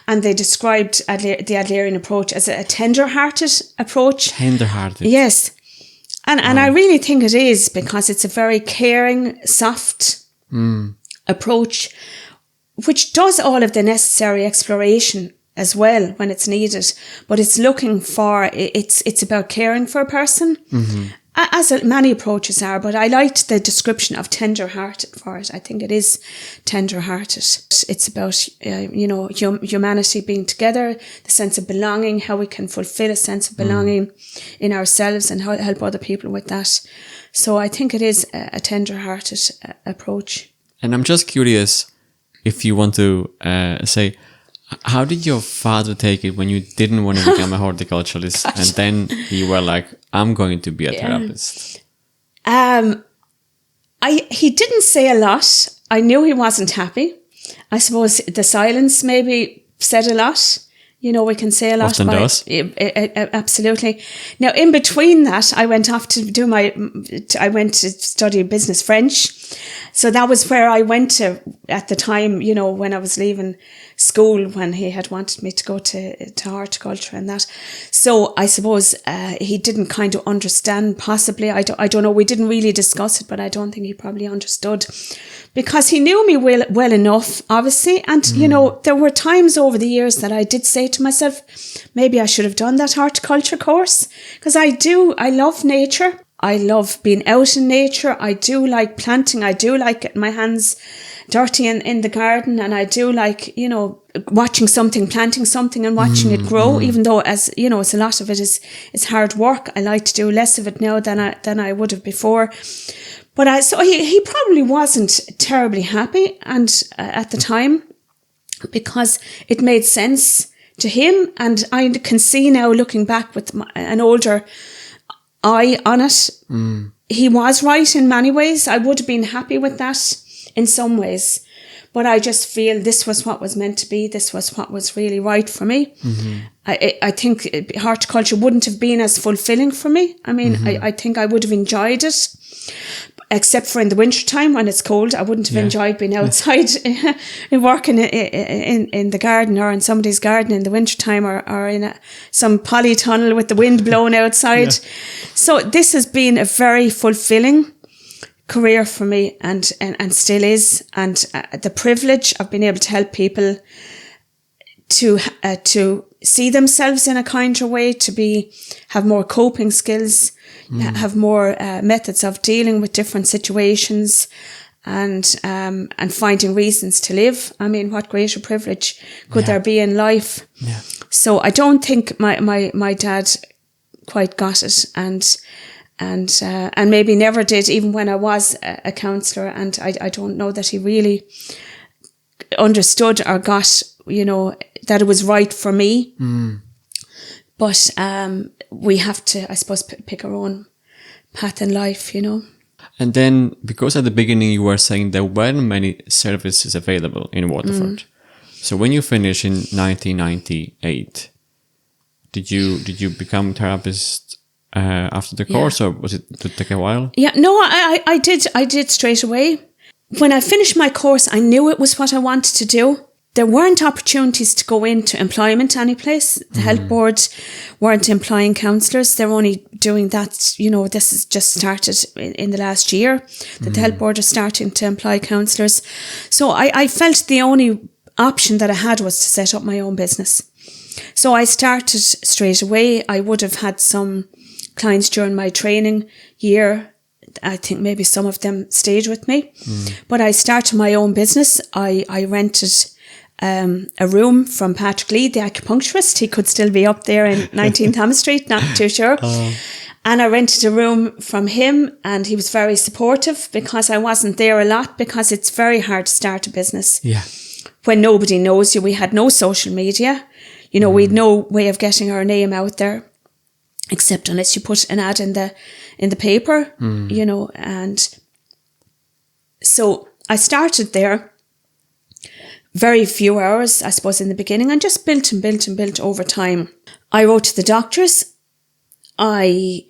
And they described the Adlerian approach as a tender-hearted approach. Tender-hearted. Yes. And I really think it is, because it's a very caring, soft approach, which does all of the necessary exploration as well when it's needed. But it's looking for, it's about caring for a person. As many approaches are, but I liked the description of tender-hearted for it. I think it is tender-hearted. It's about, humanity being together, the sense of belonging, how we can fulfill a sense of belonging in ourselves and how help other people with that. So I think it is a tender-hearted approach. And I'm just curious if you want to say, how did your father take it when you didn't want to become a horticulturalist and then you were like, I'm going to be a therapist? He didn't say a lot. I knew he wasn't happy. I suppose the silence maybe said a lot. We can say a lot. Often does. Absolutely. Now, in between that, I went off to I went to study business French. So that was where I went to at the time, when I was leaving school when he had wanted me to go to horticulture and that. So I suppose he didn't kind of understand, possibly. I don't know. We didn't really discuss it, but I don't think he probably understood, because he knew me well enough, obviously. And, you know, there were times over the years that I did say to myself, maybe I should have done that horticulture course, because I love nature. I love being out in nature. I do like planting. I do like getting my hands dirty in the garden. And I do like, you know, watching something, planting something and watching it grow, even though, as you know, it's a lot of it is hard work. I like to do less of it now than I would have before. But so he probably wasn't terribly happy and at the time, because it made sense to him. And I can see now, looking back with an older eye on it, he was right in many ways. I would have been happy with that in some ways, but I just feel this was what was meant to be. This was what was really right for me. I think horticulture wouldn't have been as fulfilling for me. I mean, I think I would have enjoyed it, except for in the winter time when it's cold. I wouldn't have enjoyed being outside and working in the garden, or in somebody's garden in the winter time, or in some polytunnel with the wind blowing outside. So this has been a very fulfilling career for me, and still is. And the privilege of being able to help people to see themselves in a kinder way, to have more coping skills, have more methods of dealing with different situations, and finding reasons to live. I mean, what greater privilege could there be in life? So I don't think my dad quite got it, and maybe never did, even when I was a counsellor. And I don't know that he really understood or got, you know, that it was right for me. But we have to, I suppose, pick our own path in life, you know. And then, because at the beginning you were saying there weren't many services available in Waterford. So when you finished in 1998, did you become therapist after the course, or was it to take a while? Yeah, no, I did straight away. When I finished my course, I knew it was what I wanted to do. There weren't opportunities to go into employment anyplace. The health board weren't employing counsellors. They're only doing that, you know, this has just started in the last year, that the health board are starting to employ counsellors. So I felt the only option that I had was to set up my own business. So I started straight away. I would have had some clients during my training year. I think maybe some of them stayed with me. But I started my own business. I rented a room from Patrick Lee, the acupuncturist. He could still be up there in 19 Thomas Street, not too sure. And I rented a room from him, and he was very supportive, because I wasn't there a lot, because it's very hard to start a business when nobody knows you. We had no social media, you know, we'd no way of getting our name out there, except unless you put an ad in the paper, you know. And so I started there. Very few hours, I suppose, in the beginning, and just built and built and built over time. I wrote to the doctors. I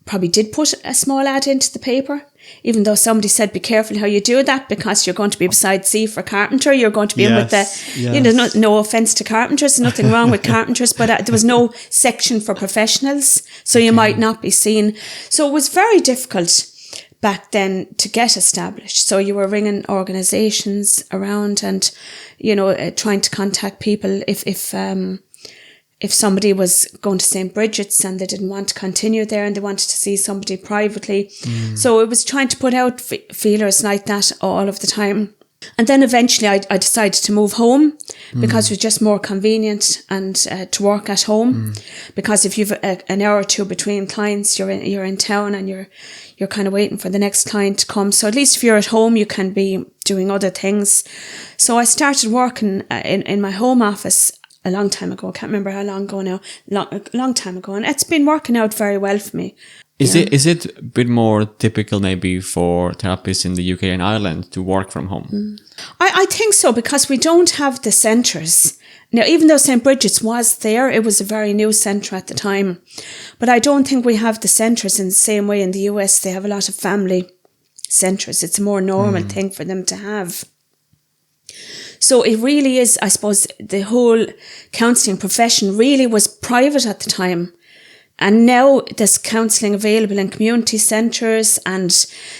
probably did put a small ad into the paper, even though somebody said, be careful how you do that, because you're going to be beside C for carpenter. You're going to be in with you know, no offence to carpenters, nothing wrong with carpenters, but there was no section for professionals, so you might not be seen. So it was very difficult back then to get established. So you were ringing organisations around and, you know, trying to contact people if somebody was going to St. Bridget's and they didn't want to continue there and they wanted to see somebody privately. So it was trying to put out feelers like that all of the time. And then eventually I decided to move home, because it was just more convenient and to work at home. Because if you've an hour or two between clients, you're in town and you're kind of waiting for the next client to come. So at least if you're at home, you can be doing other things. So I started working in my home office a long time ago. I can't remember how long ago now. Long time ago. And it's been working out very well for me. Is it a bit more typical maybe for therapists in the UK and Ireland to work from home? I think so, because we don't have the centres. Now, even though St. Bridget's was there, it was a very new centre at the time. But I don't think we have the centres in the same way in the US. They have a lot of family centres. It's a more normal thing for them to have. So it really is, I suppose, the whole counselling profession really was private at the time. And now there's counselling available in community centres and,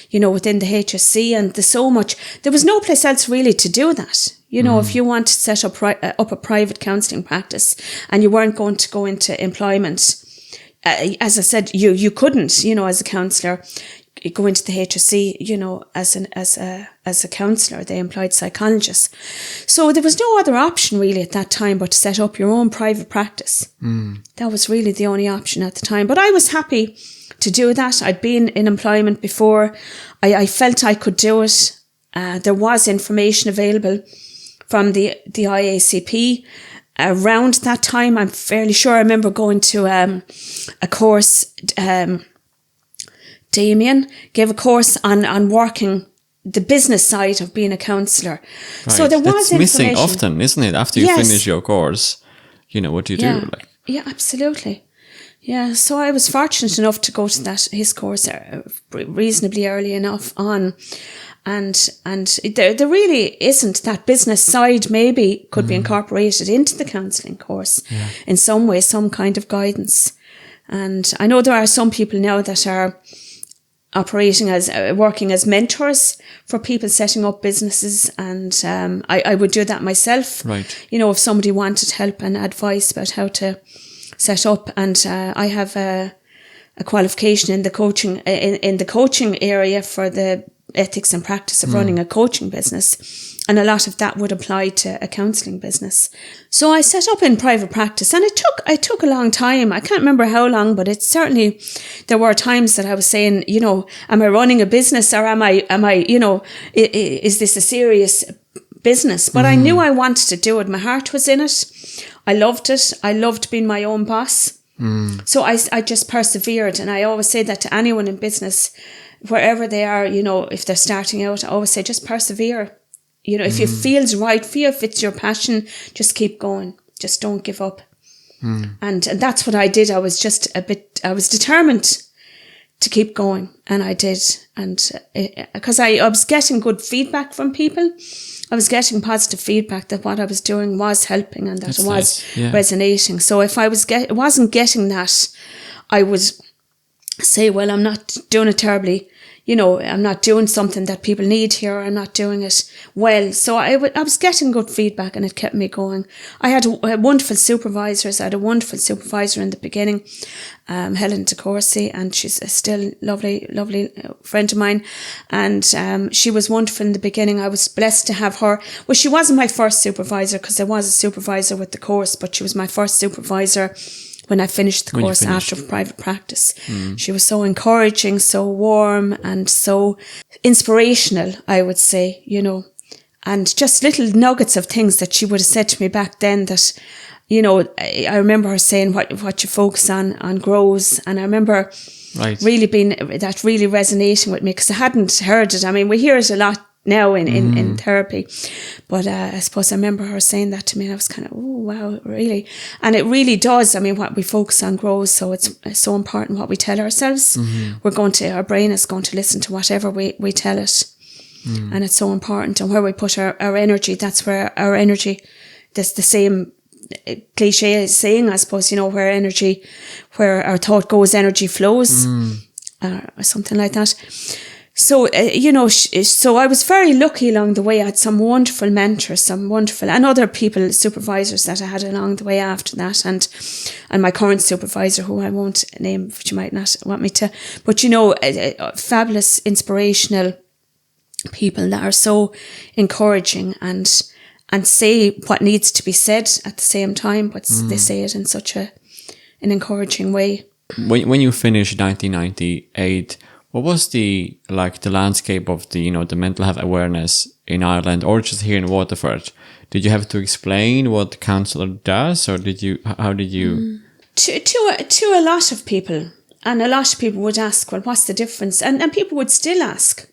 you know, within the HSC, and there's so much. There was no place else really to do that. You know, if you want to set up a private counselling practice and you weren't going to go into employment, as I said, you couldn't, you know, as a counsellor, go into the HSC, you know, as a counsellor. They employed psychologists. So there was no other option really at that time but to set up your own private practice. That was really the only option at the time. But I was happy to do that. I'd been in employment before. I felt I could do it. There was information available from the IACP around that time. I'm fairly sure I remember going to a course. Damien gave a course on working the business side of being a counsellor. Right. So there was That's missing information. often, isn't it? After you finish your course, you know, what do you do? Yeah, absolutely. Yeah, so I was fortunate enough to go to his course reasonably early enough on. And there really isn't that business side maybe could be incorporated into the counselling course in some way, some kind of guidance. And I know there are some people now that are working as mentors for people setting up businesses, and I would do that myself. Right. You know, if somebody wanted help and advice about how to set up, and I have a qualification in the coaching area for the ethics and practice of running a coaching business. And a lot of that would apply to a counselling business. So I set up in private practice, and it took a long time. I can't remember how long, but it certainly, there were times that I was saying, you know, am I running a business, or am I, you know, is this a serious business? But I knew I wanted to do it. My heart was in it. I loved it. I loved being my own boss. So I just persevered. And I always say that to anyone in business, wherever they are, you know, if they're starting out, I always say, just persevere. You know, if it feels right for you, if it's your passion, just keep going. Just don't give up. And that's what I did. I was determined to keep going. And I did. And because I was getting good feedback from people. I was getting positive feedback that what I was doing was helping and that it was resonating. So if I wasn't getting that, I would say, well, I'm not doing it terribly. You know, I'm not doing something that people need here. I'm not doing it well. So I was getting good feedback, and it kept me going. I had wonderful supervisors. I had a wonderful supervisor in the beginning, Helen DeCourcy, and she's a still lovely, lovely friend of mine. And she was wonderful in the beginning. I was blessed to have her. Well, she wasn't my first supervisor because I was a supervisor with the course, but she was my first supervisor when I finished the course after private practice. She was so encouraging, so warm, and so inspirational, I would say, you know, and just little nuggets of things that she would have said to me back then that, you know, I remember her saying what you focus on grows. And I remember really resonating with me because I hadn't heard it. I mean, we hear it a lot now in therapy. But I suppose I remember her saying that to me, and I was kind of, oh, wow, really? And it really does. I mean, what we focus on grows, so it's so important what we tell ourselves. Our brain is going to listen to whatever we tell it. And it's so important. And where we put our energy, that's where our energy, that's the same cliche saying, I suppose, you know, where our thought goes, energy flows, or something like that. So, you know, so I was very lucky along the way. I had some wonderful mentors, and other people, supervisors that I had along the way after that. And my current supervisor, who I won't name, which you might not want me to, but, you know, fabulous, inspirational people that are so encouraging and say what needs to be said at the same time, but they say it in such an encouraging way. When you finished 1998, what was the landscape of the mental health awareness in Ireland, or just here in Waterford? Did you have to explain what Counsellor does, or how did you? To a lot of people, and a lot of people would ask, well, what's the difference? And people would still ask,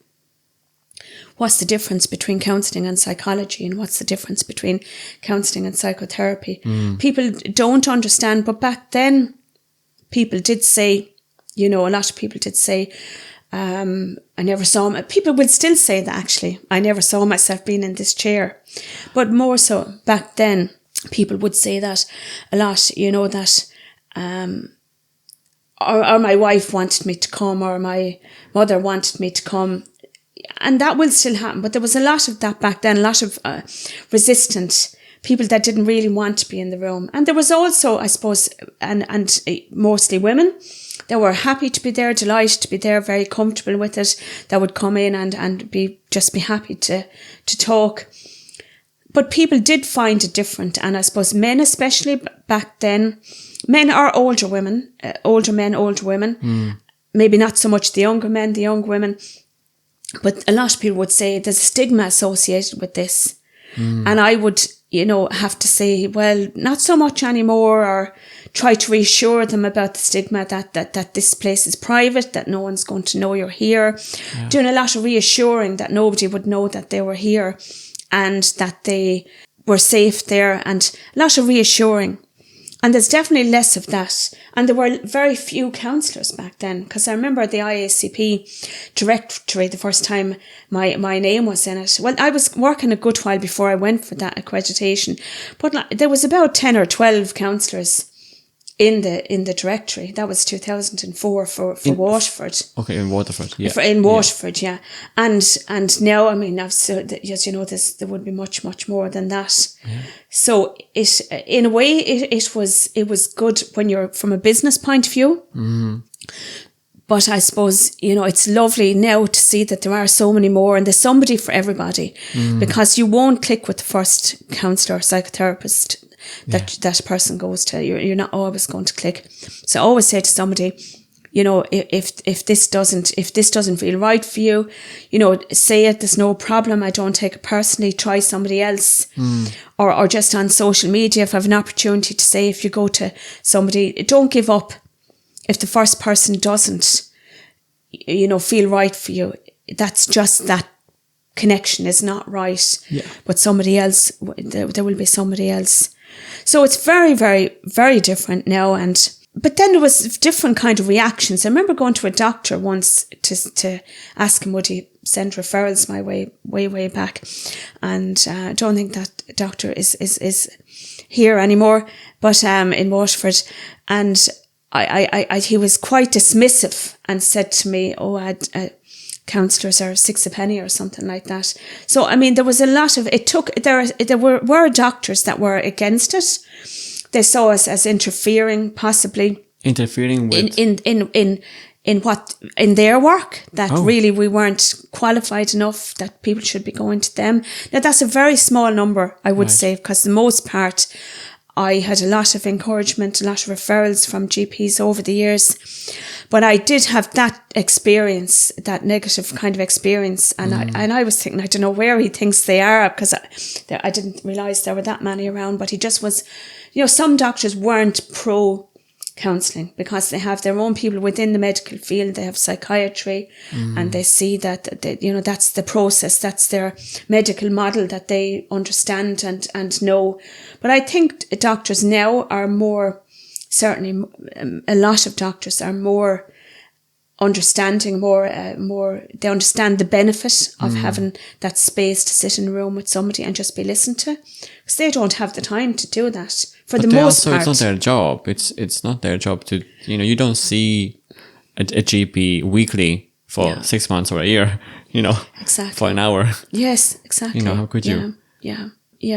what's the difference between counselling and psychology, and what's the difference between counselling and psychotherapy? People don't understand, but back then, people did say, you know, a lot of people did say, I never saw him. People will still say that, actually. I never saw myself being in this chair. But more so back then, people would say that a lot, you know, that or my wife wanted me to come, or my mother wanted me to come. And that will still happen. But there was a lot of that back then, a lot of resistant people that didn't really want to be in the room. And there was also, I suppose, and mostly women that were happy to be there, delighted to be there, very comfortable with it, that would come in and be happy to talk. But people did find it different. And I suppose men, especially back then, men or older women, older men, older women, maybe not so much the younger men, the young women, but a lot of people would say there's a stigma associated with this. And I would, you know, have to say, well, not so much anymore, or try to reassure them about the stigma that this place is private, that no one's going to know you're here. Yeah. Doing a lot of reassuring that nobody would know that they were here and that they were safe there, and a lot of reassuring. And there's definitely less of that. And there were very few counsellors back then, because I remember the IACP directory, the first time my name was in it. Well, I was working a good while before I went for that accreditation, but there was about 10 or 12 counsellors in the directory. That was 2004 for Waterford. Okay, in Waterford, yeah. In Waterford, yeah. And now, I mean, as you know, there would be much, much more than that. Yeah. So it, in a way, it was good when you're from a business point of view. Mm-hmm. But I suppose, you know, it's lovely now to see that there are so many more, and there's somebody for everybody, because you won't click with the first counsellor or psychotherapist that person goes to. You're not always going to click. So I always say to somebody, you know, if this doesn't feel right for you, you know, say it. There's no problem. I don't take it personally. Try somebody else, or just on social media. If I have an opportunity to say, if you go to somebody, don't give up. If the first person doesn't, you know, feel right for you, that's just that connection is not right. Yeah. But somebody else, there will be somebody else. So it's very, very, very different now. But then there was different kind of reactions. I remember going to a doctor once to ask him would he send referrals my way back. And I don't think that doctor is here anymore, but in Waterford. And he was quite dismissive and said to me, counsellors are 6 a penny or something like that. So, I mean, there was a lot of, there were doctors that were against it. They saw us as interfering, possibly. Interfering with? In their work, that really we weren't qualified enough, that people should be going to them. Now, that's a very small number, I would say, because the most part, I had a lot of encouragement, a lot of referrals from GPs over the years. But I did have that experience, that negative kind of experience. And I was thinking, I don't know where he thinks they are, because I didn't realise there were that many around. But he just was, you know, some doctors weren't pro counselling because they have their own people within the medical field. They have psychiatry and they see that, you know, that's the process. That's their medical model that they understand and know. But I think doctors now are more, certainly a lot of doctors are more understanding, they understand the benefit of having that space to sit in a room with somebody and just be listened to, because they don't have the time to do that for the most part. It's not their job. It's not their job to, you know, you don't see a GP weekly for 6 months or a year, you know, for an hour. Yes, exactly. You know, how could you? Yeah.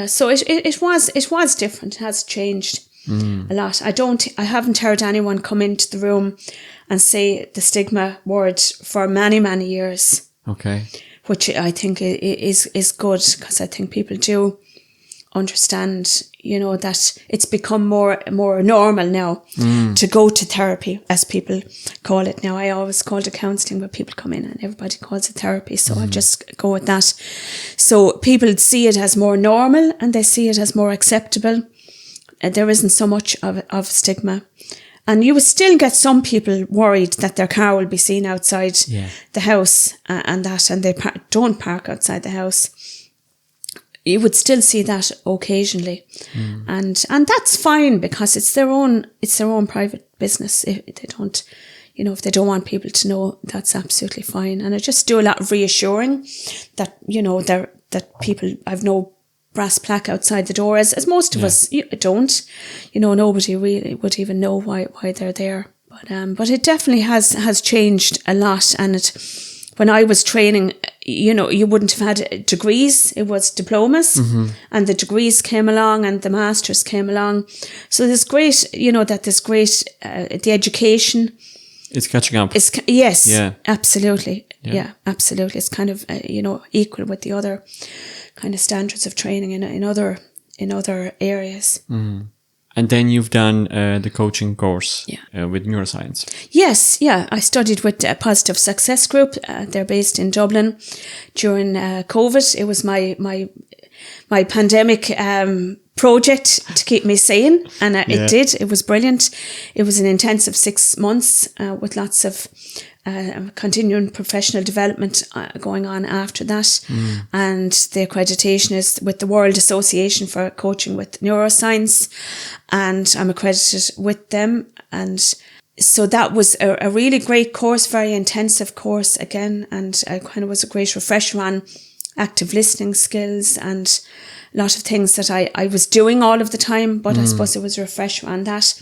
So it was different. It has changed a lot. I haven't heard anyone come into the room and say the stigma word for many, many years. Okay. Which I think is good, because I think people do understand, you know, that it's become more normal now to go to therapy, as people call it now. I always called it counselling, but people come in and everybody calls it therapy, so I'll just go with that. So people see it as more normal and they see it as more acceptable. There isn't so much of stigma. And you would still get some people worried that their car will be seen outside the house and they don't park outside the house. You would still see that occasionally. And that's fine, because it's their own private business. If they don't, you know, if they don't want people to know, that's absolutely fine. And I just do a lot of reassuring that, you know, that people, I've no brass plaque outside the door, as most of us don't. You know, nobody really would even know why they're there. But it definitely has changed a lot. And when I was training, you know, you wouldn't have had degrees. It was diplomas, and the degrees came along and the masters came along. So there's great, you know, the education. It's catching up. Yes, yeah, absolutely. Yeah, absolutely. It's kind of, you know, equal with the other kind of standards of training in other areas. And then you've done the coaching course with Neuroscience. Yes, yeah. I studied with a Positive Success Group. They're based in Dublin. During COVID, it was my pandemic project to keep me sane, and it did. It was brilliant. It was an intensive 6 months with lots of continuing professional development going on after that. And the accreditation is with the World Association for Coaching with Neuroscience, and I'm accredited with them. And so that was a really great course, very intensive course again, and kind of was a great refresher on active listening skills and a lot of things that I was doing all of the time, but I suppose it was a refresher on that.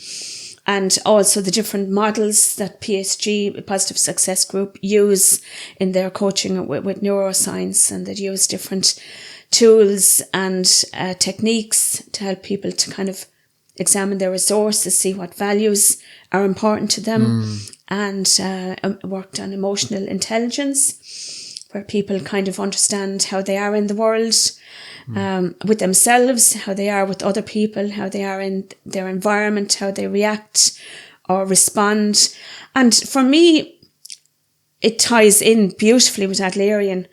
And also the different models that PSG, Positive Success Group, use in their coaching with neuroscience, and they use different tools and techniques to help people to kind of examine their resources, see what values are important to them, and worked on emotional intelligence, where people kind of understand how they are in the world, with themselves, how they are with other people, how they are in their environment, how they react or respond. And for me, it ties in beautifully with Adlerian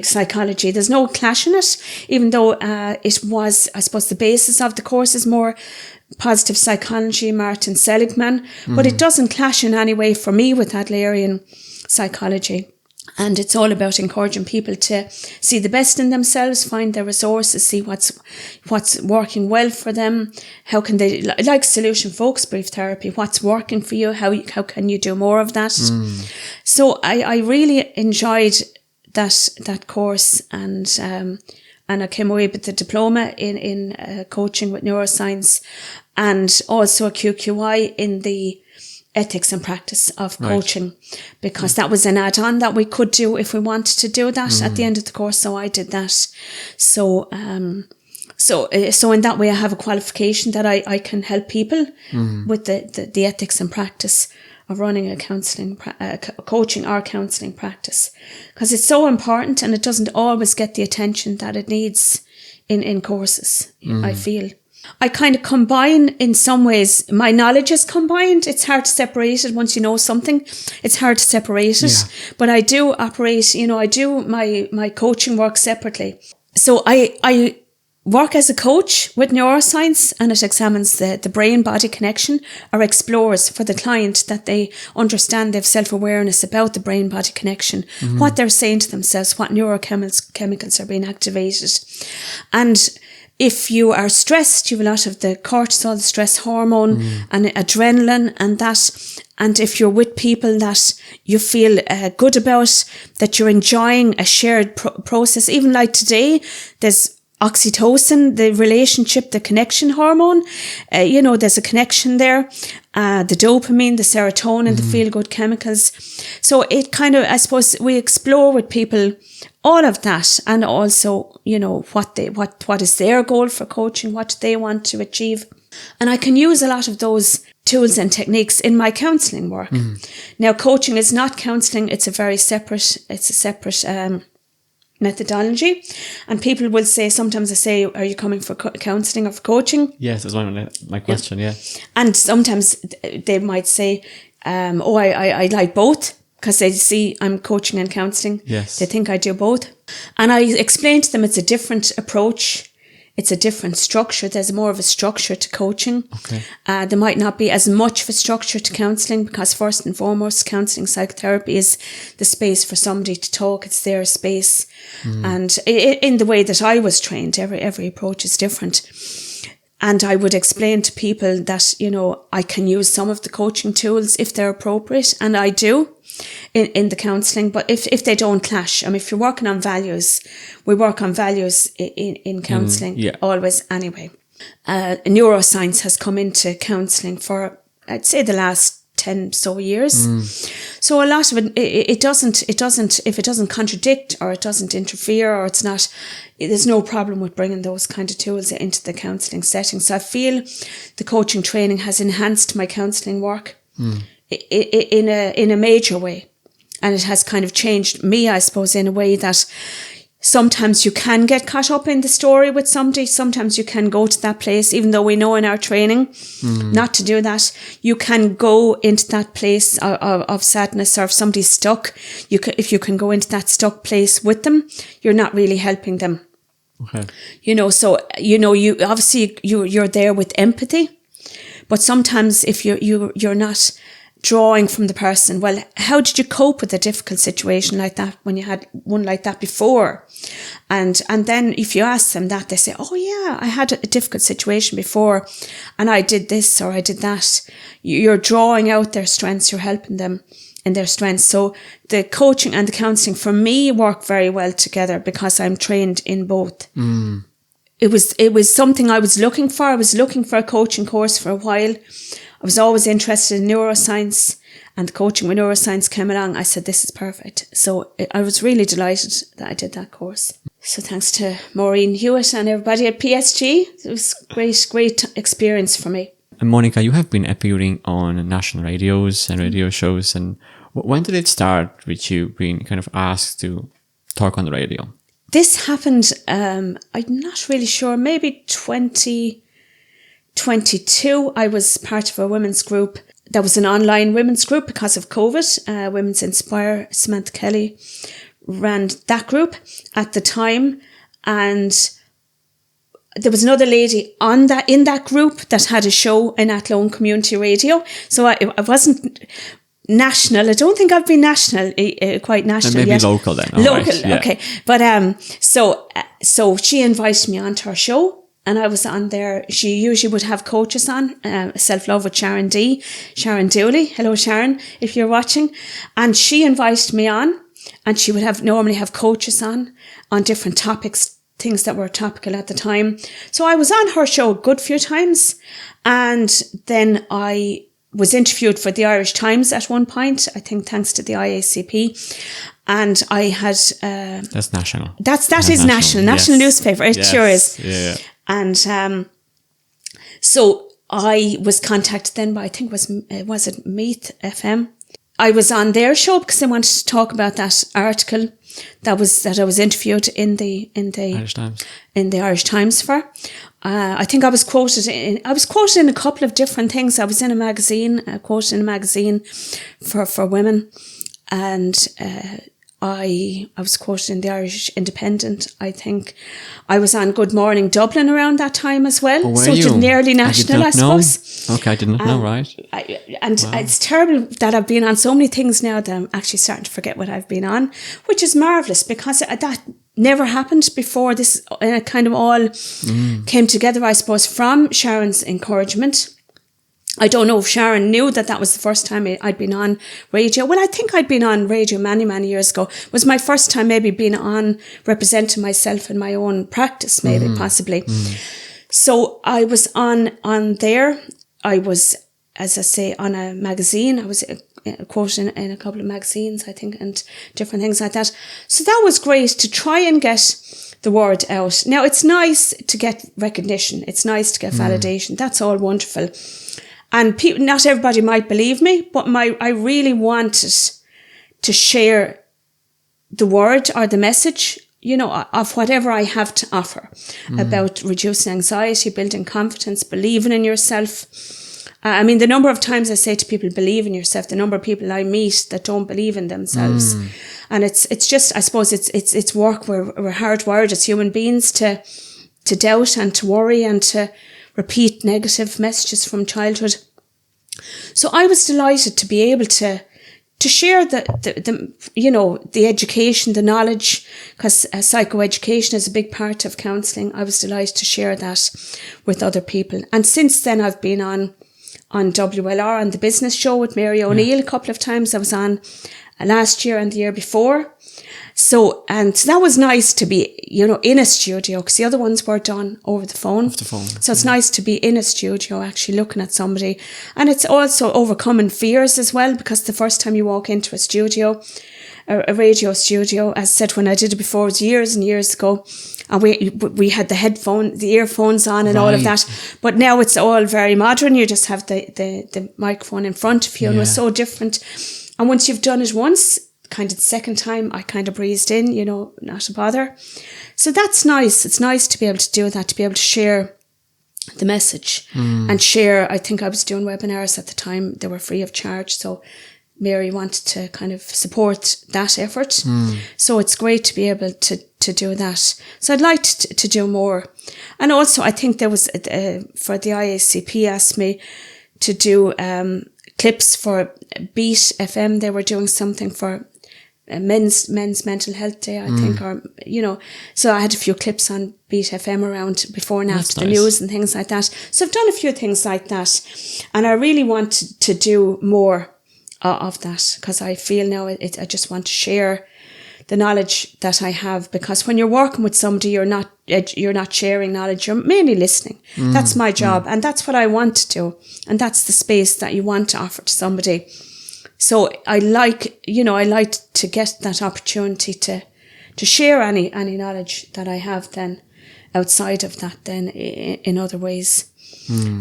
psychology. There's no clash in it, even though it was, I suppose, the basis of the course is more positive psychology, Martin Seligman, but it doesn't clash in any way for me with Adlerian psychology. And it's all about encouraging people to see the best in themselves, find their resources, see what's working well for them. How can they, like solution focused brief therapy, what's working for you? How can you do more of that? So I really enjoyed that course, and I came away with the diploma in coaching with neuroscience, and also a QQI in the ethics and practice of coaching, because that was an add-on that we could do if we wanted to do that at the end of the course. So I did that. So in that way, I have a qualification that I can help people with the ethics and practice of running a coaching or counselling practice, because it's so important, and it doesn't always get the attention that it needs in courses. I feel I kind of combine, in some ways, my knowledge is combined. It's hard to separate it. Once you know something, it's hard to separate it. But I do operate, I do my coaching work separately. So I work as a coach with neuroscience, and it examines the brain-body connection, or explores for the client that they understand, they have self-awareness about the brain-body connection, what they're saying to themselves, what neurochemicals are being activated. And if you are stressed, you have a lot of the cortisol, the stress hormone, and adrenaline, and that. And if you're with people that you feel good about, that you're enjoying a shared process, even like today, there's oxytocin, the relationship, the connection hormone, there's a connection there, the dopamine, the serotonin, the feel-good chemicals. So it kind of, I suppose, we explore with people all of that, and also, what is their goal for coaching, what do they want to achieve. And I can use a lot of those tools and techniques in my counselling work. Now, coaching is not counselling, it's a separate methodology. And people will say, sometimes I say, are you coming for counselling or for coaching? Yes, that's my question, yeah. And sometimes they might say, I like both, because they see I'm coaching and counselling. Yes. They think I do both. And I explain to them it's a different approach. It's a different structure. There's more of a structure to coaching. Okay. There might not be as much of a structure to counselling, because first and foremost, counselling, psychotherapy is the space for somebody to talk. It's their space. And in the way that I was trained, every approach is different. And I would explain to people that, you know, I can use some of the coaching tools if they're appropriate, and I do in the counselling, but if they don't clash, I mean, if you're working on values, we work on values in counselling always anyway. Neuroscience has come into counselling for, I'd say, the last 10 so years. So a lot of it doesn't, if it doesn't contradict or it doesn't interfere or it's not, there's no problem with bringing those kind of tools into the counselling setting. So I feel the coaching training has enhanced my counselling work in a major way. And it has kind of changed me, I suppose, in a way that sometimes you can get caught up in the story with somebody. Sometimes you can go to that place, even though we know in our training not to do that. You can go into that place of sadness, or if somebody's stuck, if you can go into that stuck place with them, you're not really helping them. Okay. You know, so, you know, you obviously you're there with empathy, but sometimes if you're not drawing from the person, well, how did you cope with a difficult situation like that when you had one like that before? And then if you ask them that, they say, oh yeah, I had a difficult situation before and I did this or I did that. You're drawing out their strengths, you're helping them in their strengths. So the coaching and the counselling for me work very well together because I'm trained in both. It was something I was looking for. I was looking for a coaching course for a while. I was always interested in neuroscience, and the coaching with neuroscience came along. I said, this is perfect. So I was really delighted that I did that course. So thanks to Maureen Hewitt and everybody at PSG. It was great experience for me. And Monica, you have been appearing on national radios and radio shows. And when did it start with you being kind of asked to talk on the radio? This happened, I'm not really sure, maybe 2022. I was part of a women's group. That was an online women's group because of COVID. Women's Inspire, Samantha Kelly ran that group at the time. And there was another lady in that group that had a show in Athlone Community Radio. So I wasn't national. I don't think I've been national, quite national and maybe yet. Local then. Local, right, yeah. Okay. But so she invited me onto her show. And I was on there. She usually would have coaches on, Self-Love with Sharon Dooley. Hello, Sharon, if you're watching. And she invited me on, and she would normally have coaches on different topics, things that were topical at the time. So I was on her show a good few times. And then I was interviewed for the Irish Times at one point, I think thanks to the IACP. And I had... That's national. That is national newspaper. It sure is. Yeah. And so I was contacted then by, I think was it Meath FM? I was on their show because they wanted to talk about that article that I was interviewed in the Irish Times. In the Irish Times for. I think I was quoted in a couple of different things. I was in a magazine, quoted in a magazine for women, and I was quoted in the Irish Independent, I think. I was on Good Morning Dublin around that time as well. Oh, so it's nearly national, I suppose. Okay, I did not know, right? It's terrible that I've been on so many things now that I'm actually starting to forget what I've been on, which is marvellous because that never happened before. This kind of all came together, I suppose, from Sharon's encouragement. I don't know if Sharon knew that was the first time I'd been on radio. Well, I think I'd been on radio many, many years ago. It was my first time maybe being on, representing myself in my own practice, maybe, possibly. So I was on there. I was, as I say, on a magazine. I was quoted in a couple of magazines, I think, and different things like that. So that was great to try and get the word out. Now, it's nice to get recognition. It's nice to get validation. That's all wonderful. And people, not everybody might believe me, but I really wanted to share the word or the message, you know, of whatever I have to offer about reducing anxiety, building confidence, believing in yourself. I mean, the number of times I say to people, believe in yourself, the number of people I meet that don't believe in themselves. And it's just, I suppose it's work. We're hardwired as human beings to doubt and to worry and to repeat negative messages from childhood. So I was delighted to be able to to share the education, the knowledge, because psychoeducation is a big part of counselling. I was delighted to share that with other people. And since then, I've been on WLR on the business show with Mary O'Neill a couple of times. I was on last year and the year before. So, and that was nice to be, in a studio, because the other ones were done over the phone. So it's nice to be in a studio, actually looking at somebody. And it's also overcoming fears as well, because the first time you walk into a studio, a radio studio, as I said, when I did it before, it was years and years ago. And we had the earphones on and all of that. But now it's all very modern. You just have the microphone in front of you, and it was so different. And once you've done it once, kind of the second time, I kind of breezed in, not a bother. So that's nice. It's nice to be able to do that, to be able to share the message and share. I think I was doing webinars at the time. They were free of charge. So Mary wanted to kind of support that effort. So it's great to be able to do that. So I'd like to do more. And also, I think there was, for the IACP asked me to do clips for Beat FM. They were doing something for men's mental health day, I think, or so I had a few clips on Beat FM around before and after the news and things like that. So I've done a few things like that, and I really want to do more of that, because I feel now I just want to share the knowledge that I have, because when you're working with somebody, you're not sharing knowledge, you're mainly listening. That's my job, and that's what I want to do, and that's the space that you want to offer to somebody. So I like to get that opportunity to share any knowledge that I have then outside of that then in other ways.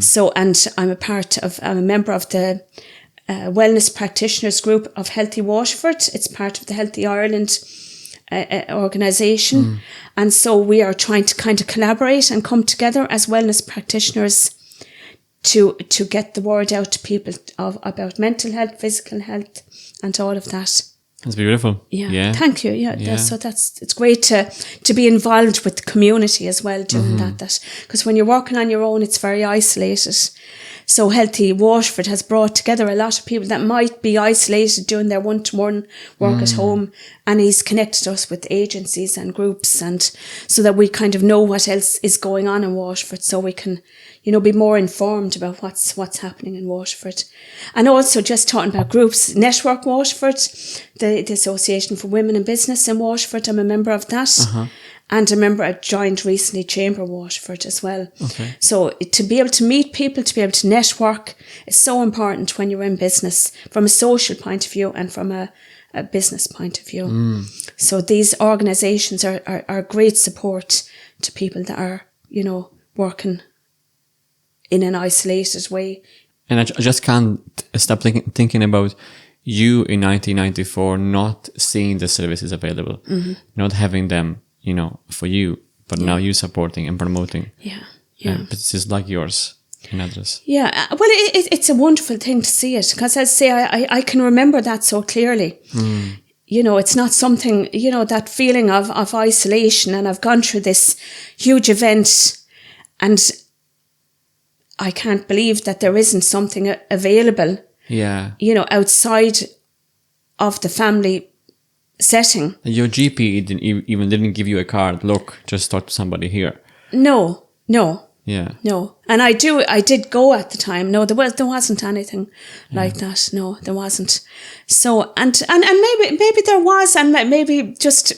So, and I'm a member of the Wellness Practitioners Group of Healthy Waterford. It's part of the Healthy Ireland organisation. And so we are trying to kind of collaborate and come together as wellness practitioners to get the word out to people about mental health, physical health, and all of that. That's beautiful. Yeah. Thank you. Yeah. So it's great to be involved with the community as well, doing that. Because when you're working on your own, it's very isolated. So Healthy Waterford has brought together a lot of people that might be isolated doing their one-to-one work at home, and he's connected us with agencies and groups, and so that we kind of know what else is going on in Waterford, so we can, be more informed about what's happening in Waterford. And also just talking about groups, Network Waterford, the Association for Women in Business in Waterford, I'm a member of that. And I joined recently Chamber Waterford as well. Okay. So to be able to meet people, to be able to network is so important when you're in business, from a social point of view and from a business point of view. So these organisations are great support to people that are, working in an isolated way. And I just can't stop thinking about you in 1994 not seeing the services available, not having them, for you, but now you supporting and promoting. Businesses like yours in Adler's. Well, it's a wonderful thing to see it, because as I say, I can remember that so clearly. It's not something, that feeling of isolation, and I've gone through this huge event, and I can't believe that there isn't something available, outside of the family setting. Your GP didn't give you a card. Look, just talk to somebody here. No. Yeah. No. And I did go at the time. No, there wasn't anything like that. No, there wasn't. So, and maybe there was, and maybe just,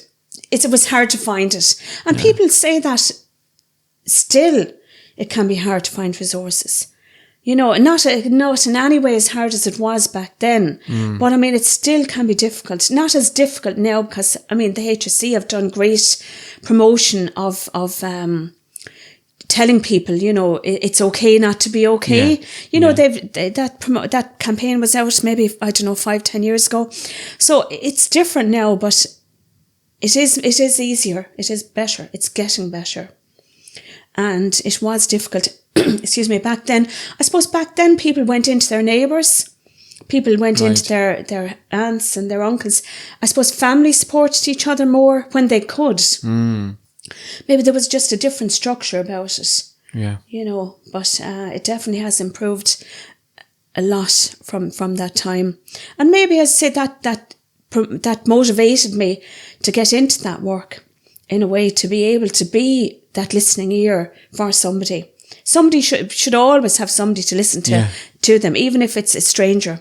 it was hard to find it. And people say that still it can be hard to find resources. Not in any way as hard as it was back then. But it still can be difficult. Not as difficult now, because, the HSC have done great promotion of telling people, it's okay not to be okay. That campaign was out maybe, 5-10 years ago. So it's different now, but it is easier. It is better. It's getting better. And it was difficult. Excuse me, back then. I suppose back then people went into their neighbours. People went into their aunts and their uncles. I suppose family supported each other more when they could. Maybe there was just a different structure about it. Yeah. But it definitely has improved. a lot from that time. And maybe I say that motivated me to get into that work in a way, to be able to be that listening ear for somebody. Somebody should always have somebody to listen to them, even if it's a stranger.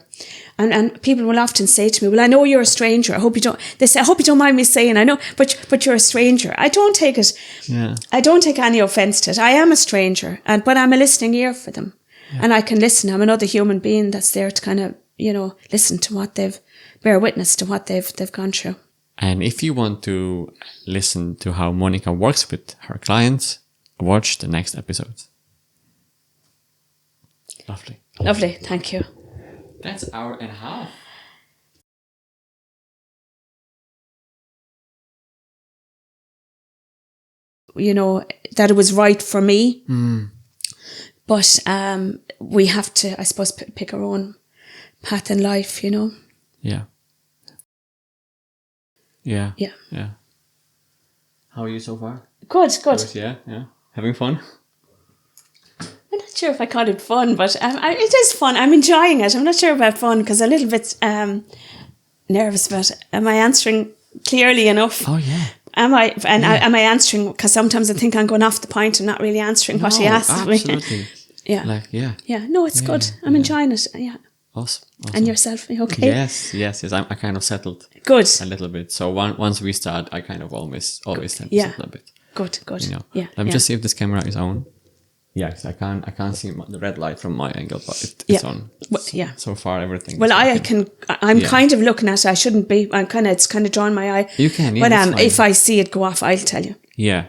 And people will often say to me, well, I know you're a stranger. I hope you don't mind me saying, I know, but you're a stranger. I don't take it. Yeah. I don't take any offense to it. I am a stranger, but I'm a listening ear for them. Yeah. And I can listen. I'm another human being that's there to kind of, listen to bear witness to what they've gone through. And if you want to listen to how Monica works with her clients, watch the next episode. Lovely. Thank you. That's an hour and a half. That it was right for me. But we have to, I suppose, pick our own path in life, Yeah. Yeah. Yeah. Yeah. How are you so far? Good. Yeah. Having fun? I'm not sure if I call it fun, but it is fun. I'm enjoying it. I'm not sure about fun because I'm a little bit nervous about it. Am I answering clearly enough? Oh, yeah. Am I answering? Because sometimes I think I'm going off the point and not really answering what he asked me. Absolutely. Yeah. Yeah. No, it's good. I'm enjoying it. Yeah. Awesome. And yourself, are you okay? Yes. I kind of settled. Good. A little bit. So once we start, I kind of always tend to settle a bit. Good. Yeah. Let me just see if this camera is on. Yeah, because I can't see the red light from my angle, but it's on. Well, yeah. So far, everything. Well, I'm kind of looking at it. I shouldn't be. It's kind of drawing my eye. You can. Yeah. But if I see it go off, I'll tell you. Yeah.